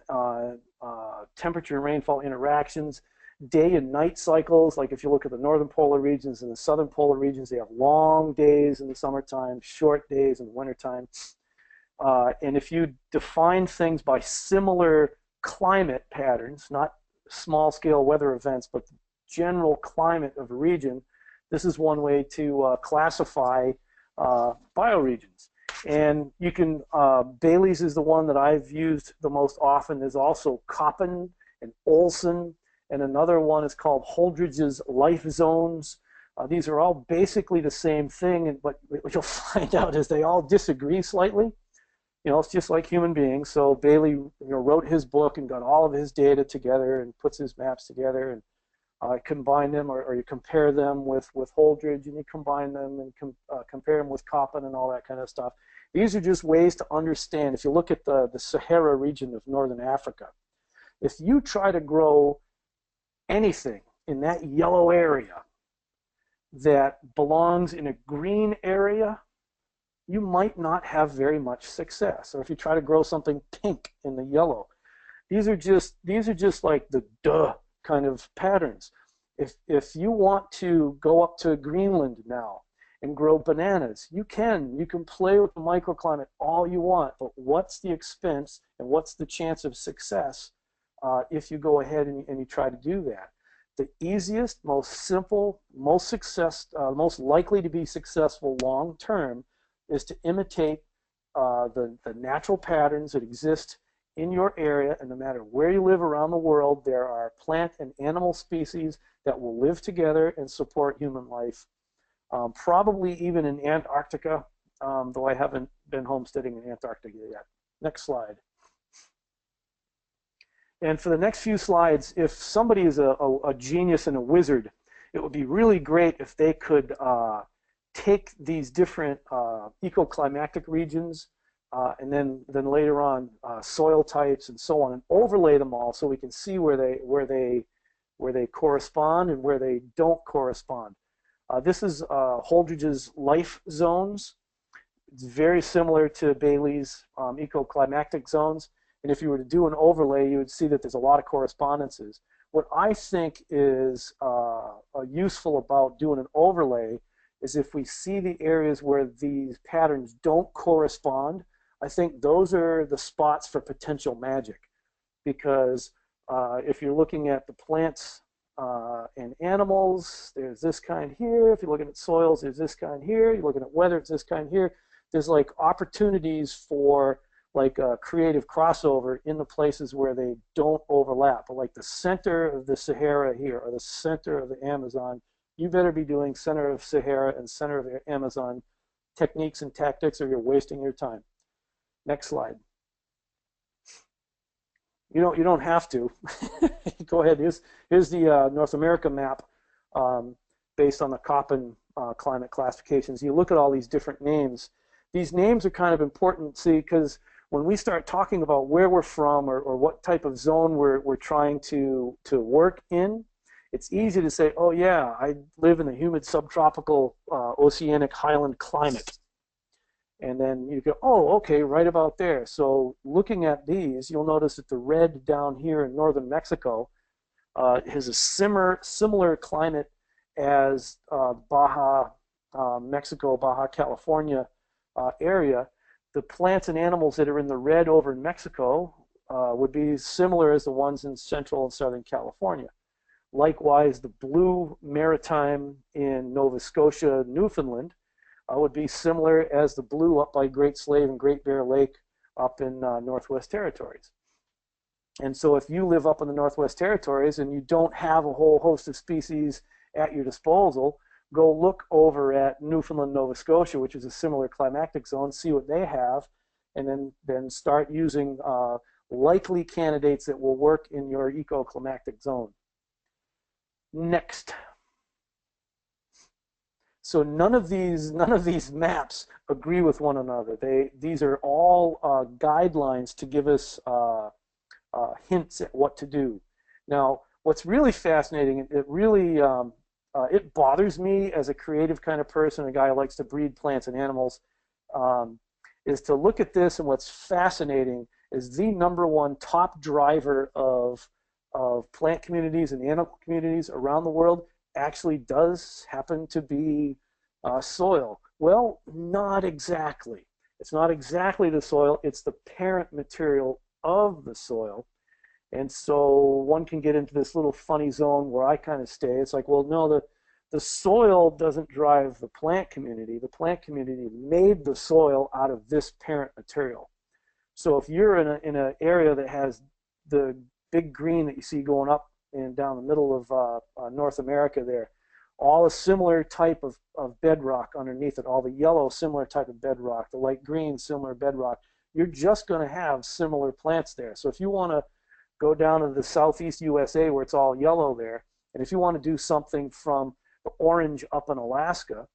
temperature and rainfall interactions, day and night cycles. Like if you look at the northern polar regions and the southern polar regions, they have long days in the summertime, short days in the wintertime. And if you define things by similar climate patterns, not small-scale weather events, but the general climate of a region, this is one way to classify bioregions. And you can, Bailey's is the one that I've used the most often. There's also Koppen and Olson, and another one is called Holdridge's Life Zones. These are all basically the same thing, but what you'll find out is they all disagree slightly. You know, it's just like human beings. So Bailey, wrote his book and got all of his data together and puts his maps together and combine them, or you compare them with Holdridge, and you combine them and compare them with Koppen and all that kind of stuff. These are just ways to understand. If you look at the Sahara region of northern Africa, if you try to grow anything in that yellow area that belongs in a green area, you might not have very much success. Or if you try to grow something pink in the yellow, these are just like the duh kind of patterns. If you want to go up to Greenland now and grow bananas, you can play with the microclimate all you want, but what's the expense and what's the chance of success if you go ahead and you try to do that? The easiest, most simple, most likely to be successful long term is to imitate the natural patterns that exist in your area, and no matter where you live around the world, there are plant and animal species that will live together and support human life. Probably even in Antarctica, though I haven't been homesteading in Antarctica yet. Next slide. And for the next few slides, if somebody is a genius and a wizard, it would be really great if they could take these different ecoclimatic regions and then later on soil types and so on, and overlay them all so we can see where they correspond and where they don't correspond. This is Holdridge's life zones. It's very similar to Bailey's ecoclimatic zones. And if you were to do an overlay, you would see that there's a lot of correspondences. What I think is useful about doing an overlay is if we see the areas where these patterns don't correspond, I think those are the spots for potential magic. Because if you're looking at the plants and animals, there's this kind here. If you're looking at soils, there's this kind here. You're looking at weather, it's this kind here. There's like opportunities for like a creative crossover in the places where they don't overlap. But like the center of the Sahara here, or the center of the Amazon, you better be doing center of Sahara and center of the Amazon techniques and tactics, or you're wasting your time. Next slide. You don't have to. Go ahead. Here's the North America map based on the Köppen climate classifications. You look at all these different names. These names are kind of important, see, because when we start talking about where we're from or what type of zone we're trying to work in, it's easy to say, oh yeah, I live in a humid subtropical oceanic highland climate. And then you go, oh, okay, right about there. So looking at these, you'll notice that the red down here in northern Mexico has a similar climate as Baja Mexico, Baja California area. The plants and animals that are in the red over in Mexico would be similar as the ones in central and southern California. Likewise, the blue maritime in Nova Scotia, Newfoundland, would be similar as the blue up by Great Slave and Great Bear Lake up in Northwest Territories. And so if you live up in the Northwest Territories and you don't have a whole host of species at your disposal, go look over at Newfoundland, Nova Scotia, which is a similar climatic zone, see what they have, and then start using likely candidates that will work in your ecoclimatic zone. Next. So none of these maps agree with one another. These are all guidelines to give us hints at what to do. Now, what's really fascinating, it bothers me as a creative kind of person, a guy who likes to breed plants and animals, is to look at this, and what's fascinating is the #1 top driver of plant communities and animal communities around the world actually does happen to be soil. Well, not exactly. It's not exactly the soil, it's the parent material of the soil. And so one can get into this little funny zone where I kind of stay. It's like, well, no, the soil doesn't drive the plant community. The plant community made the soil out of this parent material. So if you're in an area that has the big green that you see going up and down the middle of North America there, all a similar type of bedrock underneath it, all the yellow similar type of bedrock, the light green similar bedrock, you're just going to have similar plants there. So if you want to go down to the southeast USA where it's all yellow there, and if you want to do something from the orange up in Alaska,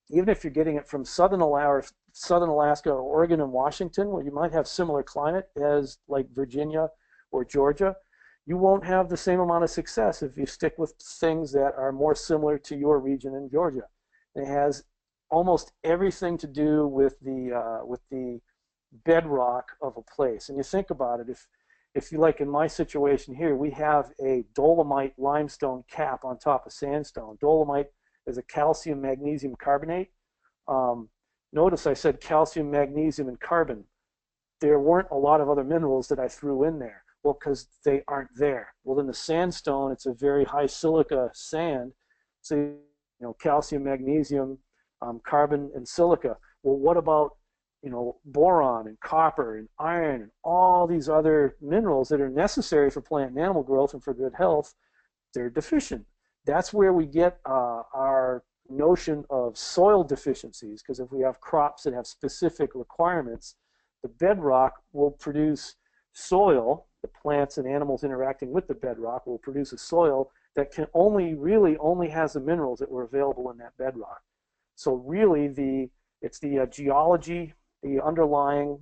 even if you're getting it from southern Alaska, Oregon, and Washington, where you might have similar climate as like Virginia or Georgia, you won't have the same amount of success if you stick with things that are more similar to your region in Georgia. It has almost everything to do with the bedrock of a place. And you think about it, if you like in my situation here, we have a dolomite limestone cap on top of sandstone. Dolomite is a calcium magnesium carbonate. Notice I said calcium, magnesium, and carbon. There weren't a lot of other minerals that I threw in there. Well, because they aren't there. Well, in the sandstone, it's a very high silica sand. So, calcium, magnesium, carbon, and silica. Well, what about, boron and copper and iron and all these other minerals that are necessary for plant and animal growth and for good health, they're deficient. That's where we get our notion of soil deficiencies, because if we have crops that have specific requirements, the bedrock will produce soil, the plants and animals interacting with the bedrock will produce a soil that can really only has the minerals that were available in that bedrock. So really it's the geology, the underlying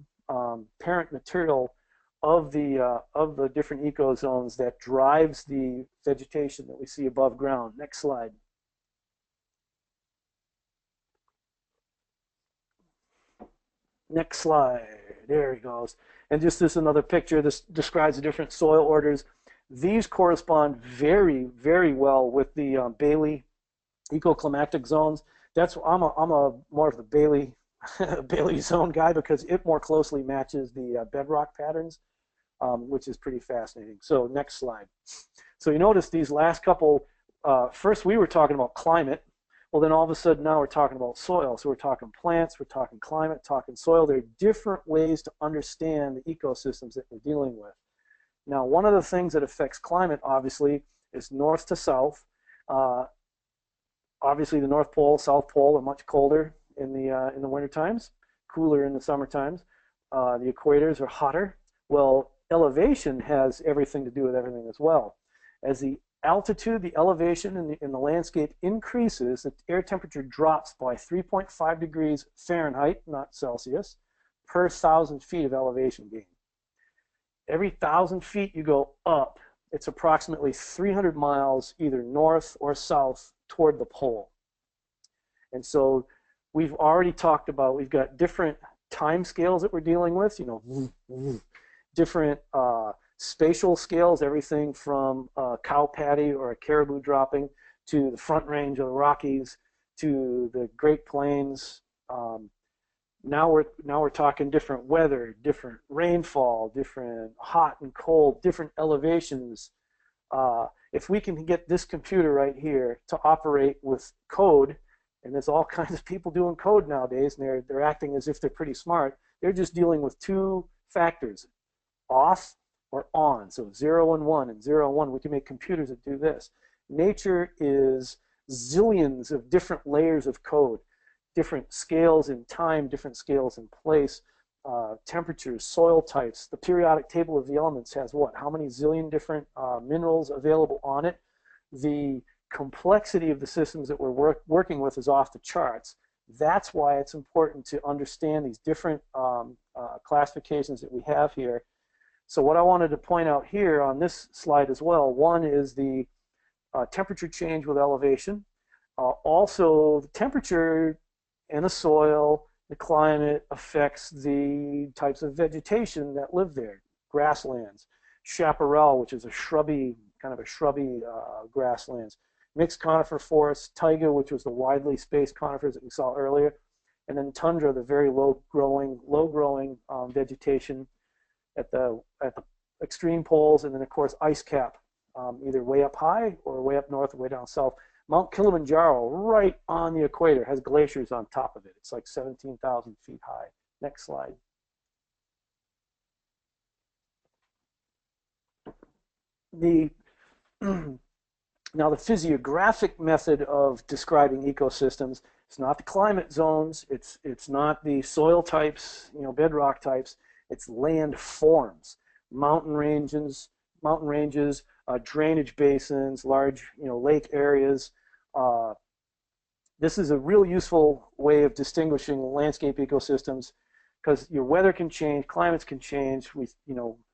parent material of the different ecozones that drives the vegetation that we see above ground. Next slide. Next slide. There he goes. And just this another picture. This describes the different soil orders. These correspond very, very well with the Bailey ecoclimatic zones. I'm more of the Bailey zone guy because it more closely matches the bedrock patterns, which is pretty fascinating. So next slide. So you notice these last couple. First we were talking about climate. Well, then all of a sudden now we're talking about soil. So we're talking plants, we're talking climate, talking soil. There are different ways to understand the ecosystems that we're dealing with. Now, one of the things that affects climate, obviously, is north to south. Obviously, the North Pole, South Pole are much colder in the winter times, cooler in the summer times. The equators are hotter. Well, elevation has everything to do with everything as well. As the altitude, the elevation in the landscape increases, the air temperature drops by 3.5 degrees Fahrenheit, not Celsius, per 1,000 feet of elevation gain. Every 1,000 feet you go up, it's approximately 300 miles either north or south toward the pole. And so we've already talked about, we've got different time scales that we're dealing with, different spatial scales, everything from a cow patty or a caribou dropping to the front range of the Rockies to the Great Plains. Now we're talking different weather, different rainfall, different hot and cold, different elevations. If we can get this computer right here to operate with code, and there's all kinds of people doing code nowadays, and they're acting as if they're pretty smart. They're just dealing with two factors, off or on. So 0 and 1 and 0 and 1. We can make computers that do this. Nature is zillions of different layers of code, different scales in time, different scales in place, temperatures, soil types. The periodic table of the elements has what? How many zillion different minerals available on it? The complexity of the systems that we're working with is off the charts. That's why it's important to understand these different classifications that we have here. So what I wanted to point out here on this slide as well, one is the temperature change with elevation. Also, the temperature and the soil, the climate affects the types of vegetation that live there. Grasslands, chaparral, which is a shrubby, grasslands. Mixed conifer forests, taiga, which was the widely spaced conifers that we saw earlier, and then tundra, the very low-growing vegetation at the extreme poles, and then of course ice cap, either way up high or way up north or way down south. Mount Kilimanjaro, right on the equator, has glaciers on top of it. It's like 17,000 feet high. Next slide. Now the physiographic method of describing ecosystems, it's not the climate zones, it's not the soil types, bedrock types, it's land forms, mountain ranges, drainage basins, large, lake areas. This is a real useful way of distinguishing landscape ecosystems because your weather can change, climates can change.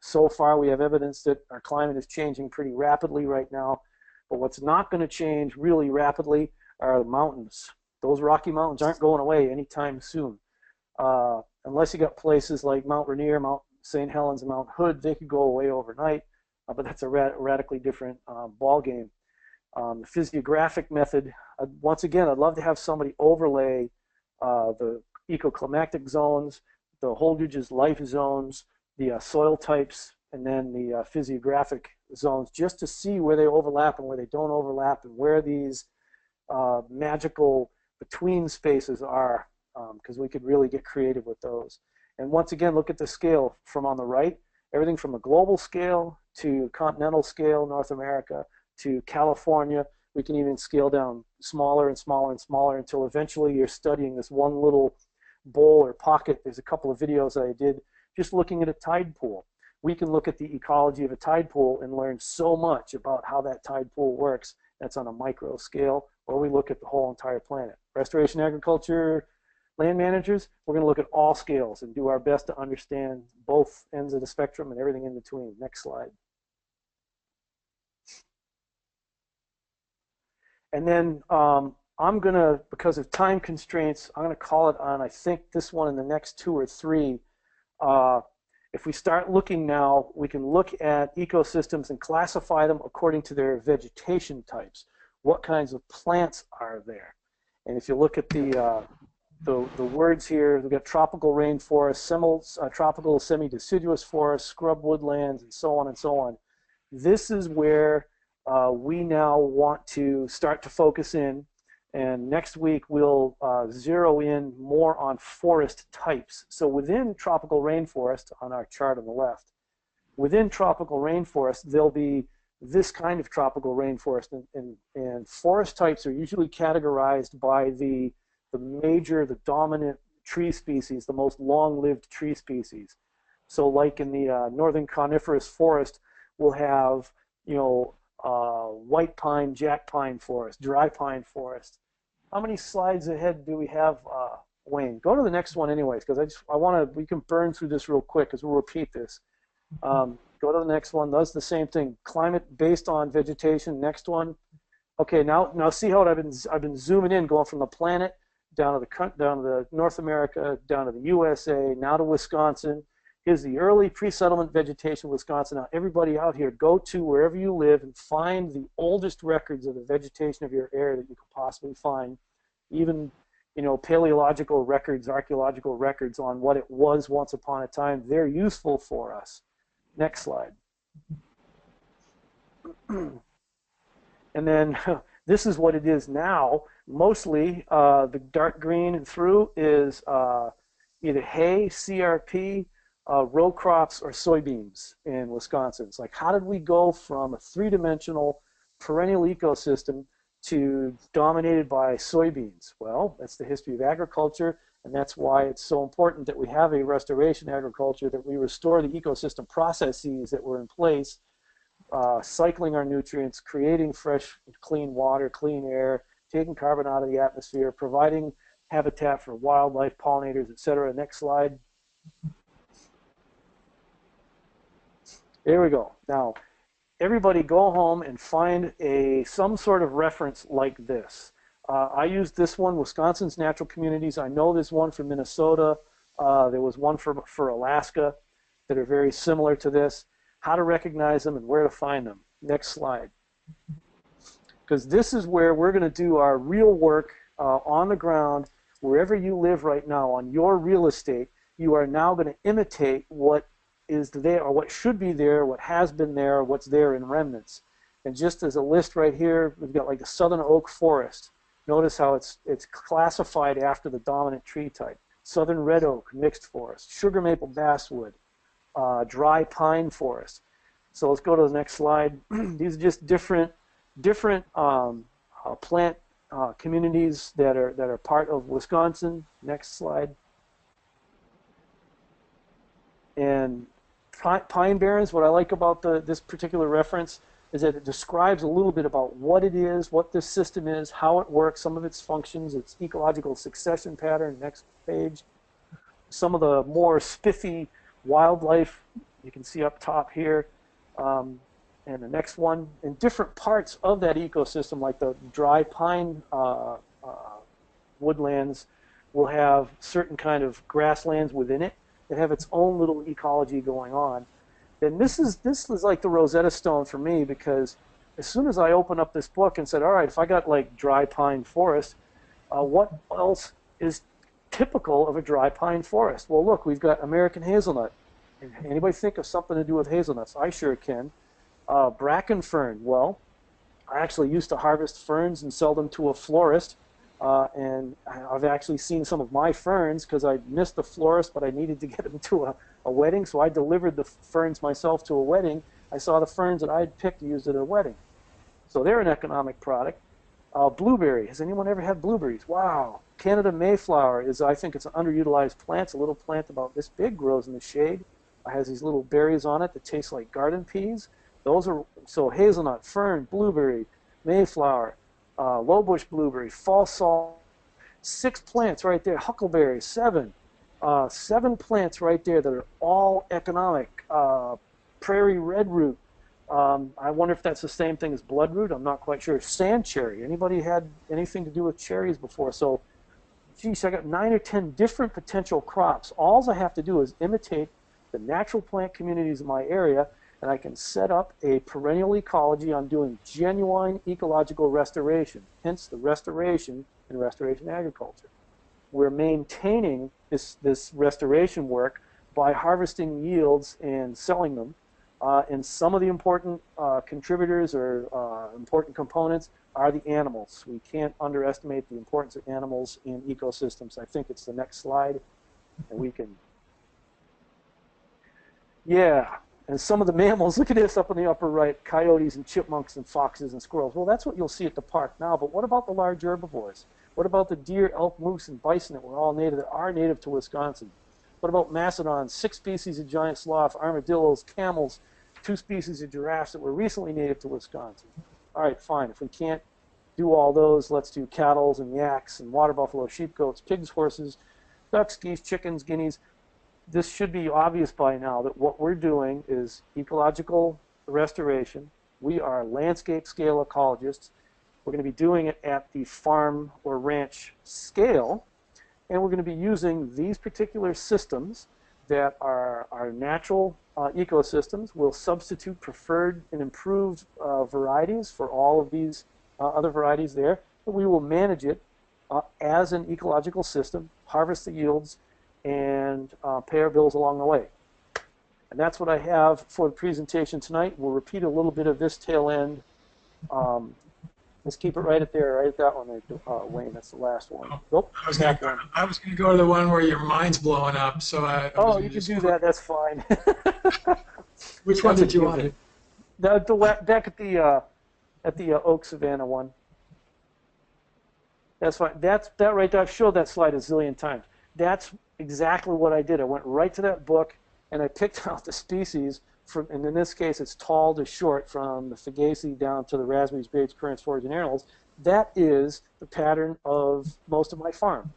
So far we have evidence that our climate is changing pretty rapidly right now. But what's not going to change really rapidly are the mountains. Those Rocky Mountains aren't going away anytime soon. Unless you got places like Mount Rainier, Mount St. Helens, and Mount Hood, they could go away overnight. But that's a radically different ball game. The physiographic method, once again, I'd love to have somebody overlay the ecoclimatic zones, the Holdridge's life zones, the soil types, and then the physiographic zones, just to see where they overlap and where they don't overlap, and where these magical between spaces are because we could really get creative with those. And once again, look at the scale from on the right, everything from a global scale to continental scale, North America, to California. We can even scale down smaller and smaller and smaller until eventually you're studying this one little bowl or pocket. There's a couple of videos I did just looking at a tide pool. We can look at the ecology of a tide pool and learn so much about how that tide pool works. That's on a micro scale, or we look at the whole entire planet. Restoration agriculture, land managers, we're going to look at all scales and do our best to understand both ends of the spectrum and everything in between. Next slide. And then I'm going to, because of time constraints, I'm going to call it on, I think, this one and the next 2 or 3. If we start looking now, we can look at ecosystems and classify them according to their vegetation types. What kinds of plants are there? And if you look at the words here, we've got tropical rainforest, tropical semi-deciduous forests, scrub woodlands, and so on and so on. This is where we now want to start to focus in, and next week we'll zero in more on forest types. So within tropical rainforest, on our chart on the left, within tropical rainforest, there'll be this kind of tropical rainforest, and forest types are usually categorized by the dominant tree species, the most long-lived tree species. So like in the northern coniferous forest, we'll have, you know, white pine, jack pine forest, dry pine forest. How many slides ahead do we have, Wayne? Go to the next one anyways, because we can burn through this real quick because we'll repeat this. Go to the next one. That's the same thing. Climate based on vegetation. Next one. Okay, now see how I've been zooming in, going from the planet down to the North America, down to the USA, now to Wisconsin. Here's the early pre-settlement vegetation of Wisconsin. Now, everybody out here, go to wherever you live and find the oldest records of the vegetation of your area that you could possibly find. Even, you know, paleological records, archaeological records on what it was once upon a time. They're useful for us. Next slide. And then this is what it is now. Mostly, the dark green and through is either hay, CRP, row crops, or soybeans in Wisconsin. It's like, how did we go from a three-dimensional perennial ecosystem to dominated by soybeans? Well, that's the history of agriculture, and that's why it's so important that we have a restoration agriculture, that we restore the ecosystem processes that were in place, cycling our nutrients, creating fresh, clean water, clean air, taking carbon out of the atmosphere, providing habitat for wildlife, pollinators, etc. Next slide. There we go. Now, everybody go home and find some sort of reference like this. I used this one, Wisconsin's Natural Communities. I know there's one for Minnesota. There was one for Alaska that are very similar to this. How to recognize them and where to find them. Next slide. Because this is where we're going to do our real work on the ground, wherever you live right now, on your real estate. You are now going to imitate what is there, or what should be there, what has been there, what's there in remnants. And just as a list right here, we've got like the southern oak forest. Notice how it's classified after the dominant tree type. Southern red oak, mixed forest. Sugar maple basswood, dry pine forest. So let's go to the next slide. These are just different plant communities that are part of Wisconsin. Next slide. And pine barrens, what I like about this particular reference is that it describes a little bit about what it is, what this system is, how it works, some of its functions, its ecological succession pattern. Next page. Some of the more spiffy wildlife you can see up top here. And the next one, in different parts of that ecosystem, like the dry pine woodlands, will have certain kind of grasslands within it that have its own little ecology going on. And this is like the Rosetta Stone for me, because as soon as I opened up this book and said, all right, if I got like dry pine forest, what else is typical of a dry pine forest? Well, look, we've got American hazelnut. Anybody think of something to do with hazelnuts? I sure can. Bracken fern. Well, I actually used to harvest ferns and sell them to a florist. And I've actually seen some of my ferns because I missed the florist, but I needed to get them to a wedding, so I delivered the ferns myself to a wedding. I saw the ferns that I had picked used at a wedding. So they're an economic product. Blueberry. Has anyone ever had blueberries? Wow. Canada Mayflower is, I think it's an underutilized plant. It's a little plant about this big, grows in the shade. It has these little berries on it that taste like garden peas. Those are, so hazelnut, fern, blueberry, Mayflower, low bush blueberry, fall salt. 6 plants right there. Huckleberry, 7. 7 plants right there that are all economic. Prairie redroot. I wonder if that's the same thing as bloodroot. I'm not quite sure. Sand cherry. Anybody had anything to do with cherries before? So, geez, I got 9 or 10 different potential crops. All I have to do is imitate the natural plant communities in my area, and I can set up a perennial ecology on doing genuine ecological restoration, hence the restoration in restoration agriculture. We're maintaining this restoration work by harvesting yields and selling them. And some of the important contributors or important components are the animals. We can't underestimate the importance of animals in ecosystems. I think it's the next slide, and we can. Yeah, and some of the mammals, look at this up in the upper right, coyotes and chipmunks and foxes and squirrels. Well, that's what you'll see at the park now, but what about the large herbivores? What about the deer, elk, moose, and bison that are native to Wisconsin? What about mastodons, 6 species of giant sloth, armadillos, camels, 2 species of giraffes that were recently native to Wisconsin? All right, fine. If we can't do all those, let's do cattle and yaks and water buffalo, sheep, goats, pigs, horses, ducks, geese, chickens, guineas. This should be obvious by now that what we're doing is ecological restoration. We are landscape scale ecologists. We're going to be doing it at the farm or ranch scale, and we're going to be using these particular systems that are our natural ecosystems. We'll substitute preferred and improved varieties for all of these other varieties there, but we will manage it as an ecological system, harvest the yields, and pay our bills along the way. And that's what I have for the presentation tonight. We'll repeat a little bit of this tail end. Let's keep it right at there, right at that one there, Wayne. That's the last one. Nope, I was going to go to the one where your mind's blowing up. So oh, you can do that. That's fine. Which one did you want? Back at the Oak Savannah one. That's fine. That right there. I've showed that slide a zillion times. That's exactly what I did. I went right to that book and I picked out the species. And in this case, it's tall to short, from the Fagaceae down to the raspberries, berries, currants, foraging annuals. That is the pattern of most of my farm.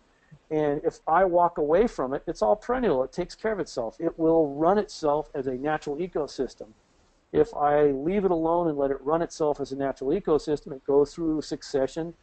And if I walk away from it, it's all perennial. It takes care of itself. It will run itself as a natural ecosystem. If I leave it alone and let it run itself as a natural ecosystem, it goes through succession,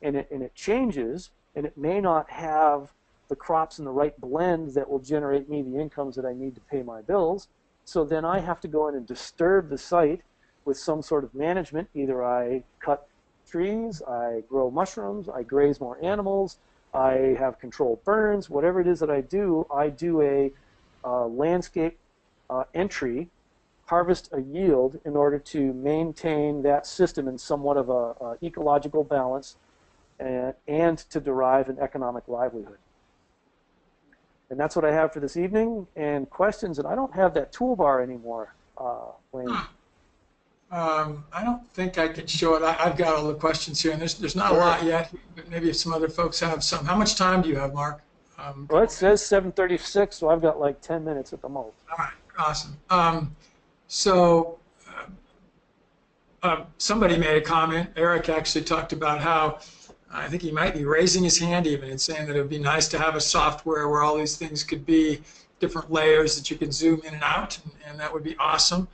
and it changes, and it may not have the crops in the right blend that will generate me the incomes that I need to pay my bills. So then I have to go in and disturb the site with some sort of management. Either I cut trees, I grow mushrooms, I graze more animals, I have controlled burns, whatever it is that I do a landscape entry, harvest a yield in order to maintain that system in somewhat of a ecological balance and to derive an economic livelihood. And that's what I have for this evening. And questions, and I don't have that toolbar anymore, Wayne. I don't think I can show it. I've got all the questions here, and there's not a lot yet, but maybe if some other folks have some. How much time do you have, Mark? Well, it says 7:36, so I've got like 10 minutes at the most. All right, awesome. So somebody made a comment. Eric actually talked about how I think he might be raising his hand even and saying that it would be nice to have a software where all these things could be different layers that you can zoom in and out, and that would be awesome.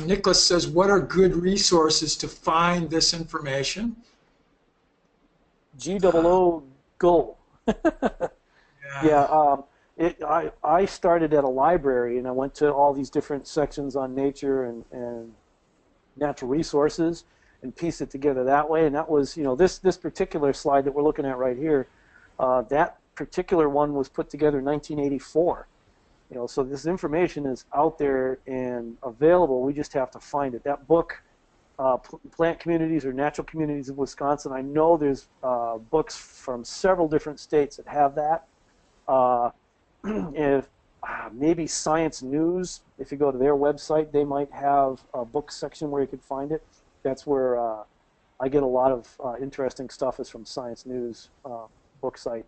Nicholas says, what are good resources to find this information? GOO Go. Yeah. I started at a library, and I went to all these different sections on nature and natural resources, and piece it together that way. And that was, this particular slide that we're looking at right here, that particular one was put together in 1984. So this information is out there and available. We just have to find it. That book plant communities or natural communities of Wisconsin. I know there's books from several different states that have that. If maybe Science News, if you go to their website, they might have a book section where you could find it. That's where I get a lot of interesting stuff is from Science News book site.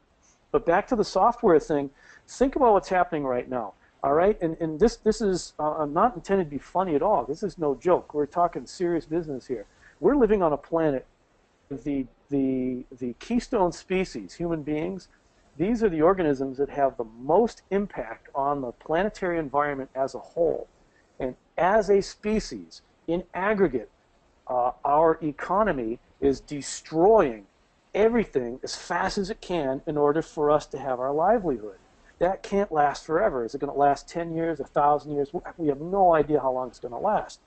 But back to the software thing, think about what's happening right now. All right, and this is not intended to be funny at all. This is no joke. We're talking serious business here. We're living on a planet. The keystone species, human beings, these are the organisms that have the most impact on the planetary environment as a whole. And as a species, in aggregate, our economy is destroying everything as fast as it can in order for us to have our livelihood. That can't last forever. Is it going to last 10 years, 1,000 years? We have no idea how long it's going to last.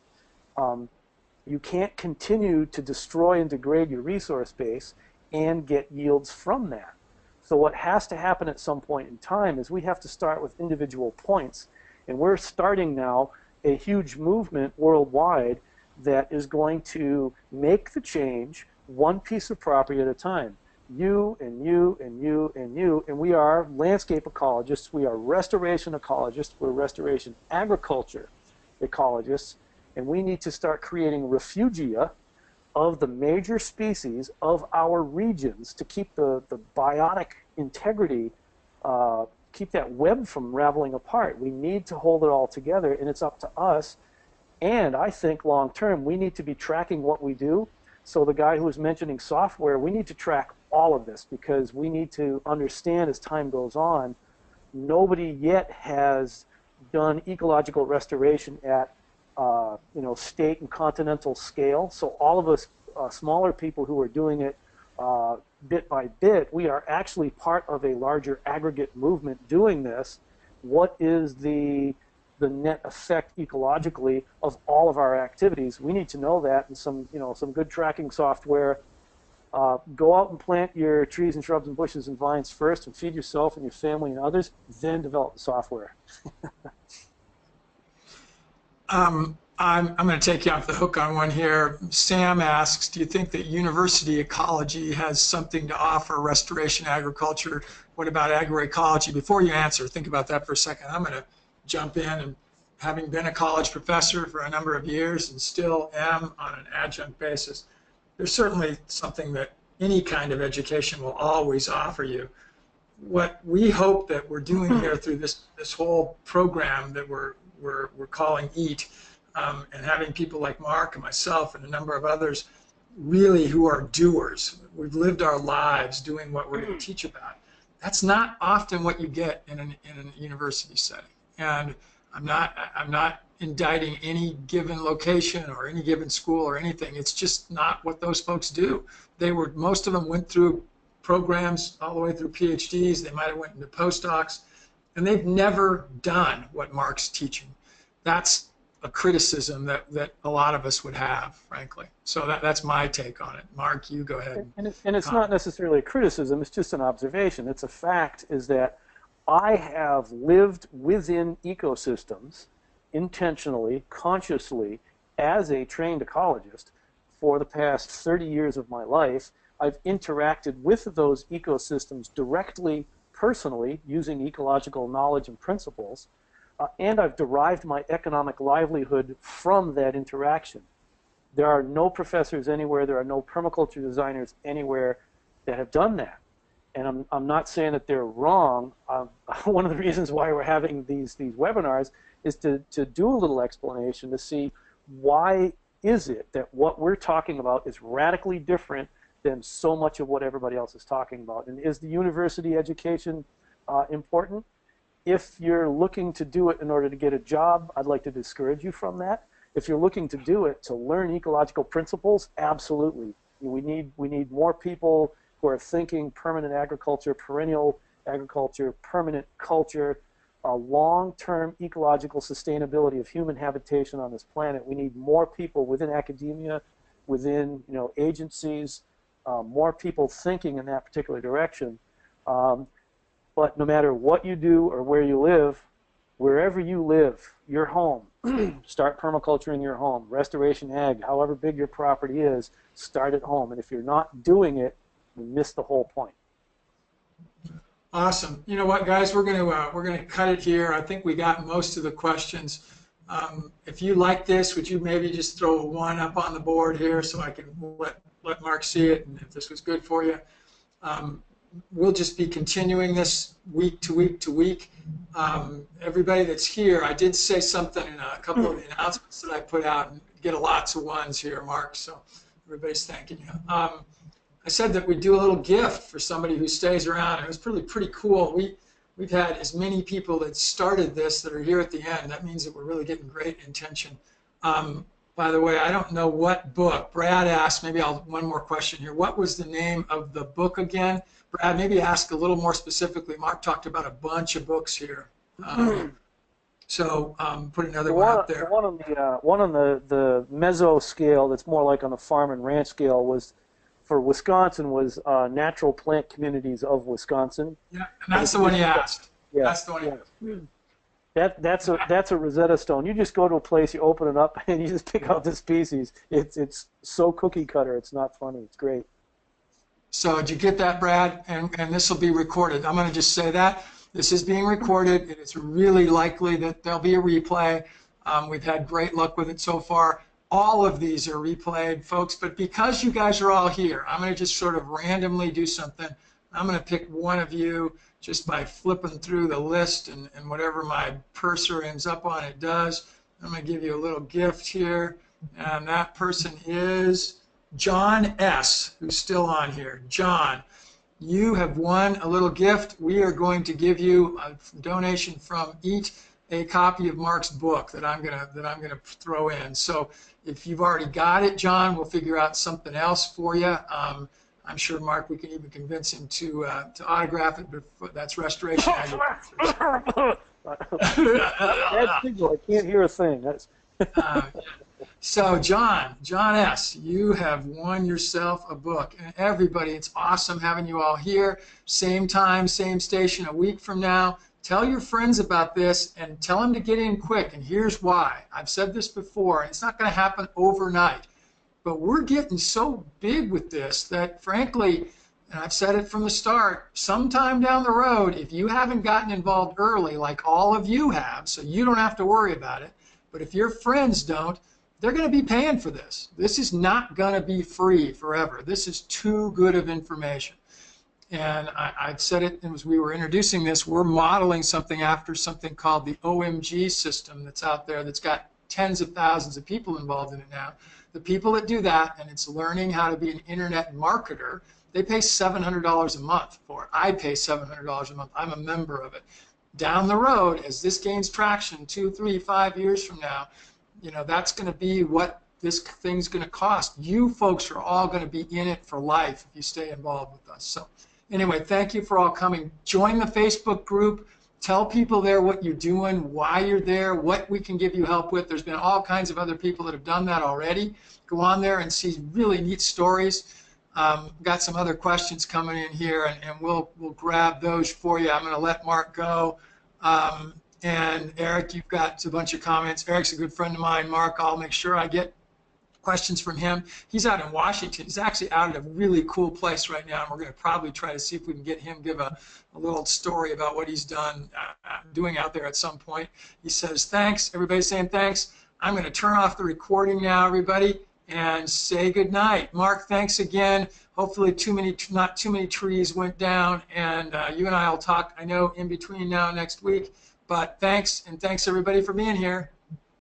You can't continue to destroy and degrade your resource base and get yields from that. So what has to happen at some point in time is we have to start with individual points. And we're starting now a huge movement worldwide that is going to make the change one piece of property at a time. You and you and you and you, and we are landscape ecologists, we are restoration ecologists, we're restoration agriculture ecologists, and we need to start creating refugia of the major species of our regions to keep the biotic integrity, keep that web from raveling apart. We need to hold it all together, and it's up to us. And I think long term, we need to be tracking what we do. So the guy who was mentioning software, we need to track all of this because we need to understand as time goes on, nobody yet has done ecological restoration at state and continental scale. So all of us smaller people who are doing it bit by bit, we are actually part of a larger aggregate movement doing this. What is the net effect ecologically of all of our activities? We need to know that, and some good tracking software. Go out and plant your trees and shrubs and bushes and vines first, and feed yourself and your family and others. Then develop the software. I'm going to take you off the hook on one here. Sam asks, do you think that university ecology has something to offer restoration agriculture? What about agroecology? Before you answer, think about that for a second. I'm going to jump in, and having been a college professor for a number of years and still am on an adjunct basis, there's certainly something that any kind of education will always offer you. What we hope that we're doing here through this whole program that we're calling EAT, and having people like Mark and myself and a number of others really who are doers. We've lived our lives doing what we're going to teach about. That's not often what you get in a university setting. And I'm not indicting any given location or any given school or anything. It's just not what those folks do. Most of them went through programs all the way through PhDs. They might have went into postdocs, and they've never done what Mark's teaching. That's a criticism that a lot of us would have, frankly. So that's my take on it. Mark, you go ahead. And it's not necessarily a criticism. It's just an observation. It's a fact is that I have lived within ecosystems intentionally, consciously, as a trained ecologist for the past 30 years of my life. I've interacted with those ecosystems directly, personally, using ecological knowledge and principles, and I've derived my economic livelihood from that interaction. There are no professors anywhere, there are no permaculture designers anywhere that have done that. And I'm not saying that they're wrong. One of the reasons why we're having these webinars is to do a little explanation to see why is it that what we're talking about is radically different than so much of what everybody else is talking about. And is the university education important? If you're looking to do it in order to get a job, I'd like to discourage you from that. If you're looking to do it to learn ecological principles, absolutely. We need more people who are thinking permanent agriculture, perennial agriculture, permanent culture, long-term ecological sustainability of human habitation on this planet. We need more people within academia, within agencies, more people thinking in that particular direction. But no matter what you do or where you live, wherever you live, your home, start permaculture in your home. Restoration ag, however big your property is, start at home. And if you're not doing it, you miss the whole point. Awesome. You know what, guys? We're gonna cut it here. I think we got most of the questions. If you like this, would you maybe just throw a 1 up on the board here so I can let Mark see it, and if this was good for you. We'll just be continuing this week to week to week. Everybody that's here, I did say something in a couple of the announcements that I put out, and get lots of 1s here, Mark, so everybody's thanking you. I said that we'd do a little gift for somebody who stays around, and it was pretty cool. We've had as many people that started this that are here at the end. That means that we're really getting great intention. By the way, I don't know what book. Brad asked, maybe one more question here. What was the name of the book again? Brad, maybe ask a little more specifically. Mark talked about a bunch of books here. So put another one up there. One on the meso scale that's more like on the farm and ranch scale was, for Wisconsin, was Natural Plant Communities of Wisconsin. Yeah, and that's the one he asked. Yeah. That's the one he asked. That's a Rosetta Stone. You just go to a place, you open it up, and you just pick out the species. It's so cookie cutter. It's not funny. It's great. So did you get that, Brad? And this will be recorded. I'm going to just say that. This is being recorded, and it's really likely that there'll be a replay. We've had great luck with it so far. All of these are replayed, folks, but because you guys are all here, I'm going to just sort of randomly do something. I'm going to pick one of you just by flipping through the list, and whatever my cursor ends up on, it does. I'm going to give you a little gift here, and that person is John S., who's still on here. John, you have won a little gift. We are going to give you a donation from each a copy of Mark's book that I'm gonna throw in. So if you've already got it, John, we'll figure out something else for you. I'm sure Mark, we can even convince him to autograph it, but that's restoration agriculture. Bad signal. I can't hear a thing. That's So John S., you have won yourself a book. And everybody, it's awesome having you all here. Same time, same station a week from now. Tell your friends about this and tell them to get in quick. And here's why. I've said this before, and it's not going to happen overnight. But we're getting so big with this that, frankly, and I've said it from the start, sometime down the road, if you haven't gotten involved early, like all of you have, so you don't have to worry about it, but if your friends don't, they're going to be paying for this. This is not going to be free forever. This is too good of information. And I said it as we were introducing this, we're modeling something after something called the OMG system that's out there that's got tens of thousands of people involved in it now. The people that do that, and it's learning how to be an internet marketer, they pay $700 a month for it. I pay $700 a month. I'm a member of it. Down the road, as this gains traction 2, 3, 5 years from now, you know, that's going to be what this thing's going to cost. You folks are all going to be in it for life if you stay involved with us. So anyway, thank you for all coming. Join the Facebook group. Tell people there what you're doing, why you're there, what we can give you help with. There's been all kinds of other people that have done that already. Go on there and see really neat stories. Got some other questions coming in here, and we'll grab those for you. I'm going to let Mark go. And Eric, you've got a bunch of comments. Eric's a good friend of mine. Mark, I'll make sure I get questions from him. He's out in Washington. He's actually out at a really cool place right now, and we're going to probably try to see if we can get him give a little story about what he's doing out there at some point. He says, thanks. Everybody's saying thanks. I'm going to turn off the recording now, everybody, and say good night. Mark, thanks again. Hopefully not too many trees went down, and you and I will talk, I know, in between now and next week. But thanks, and thanks everybody for being here.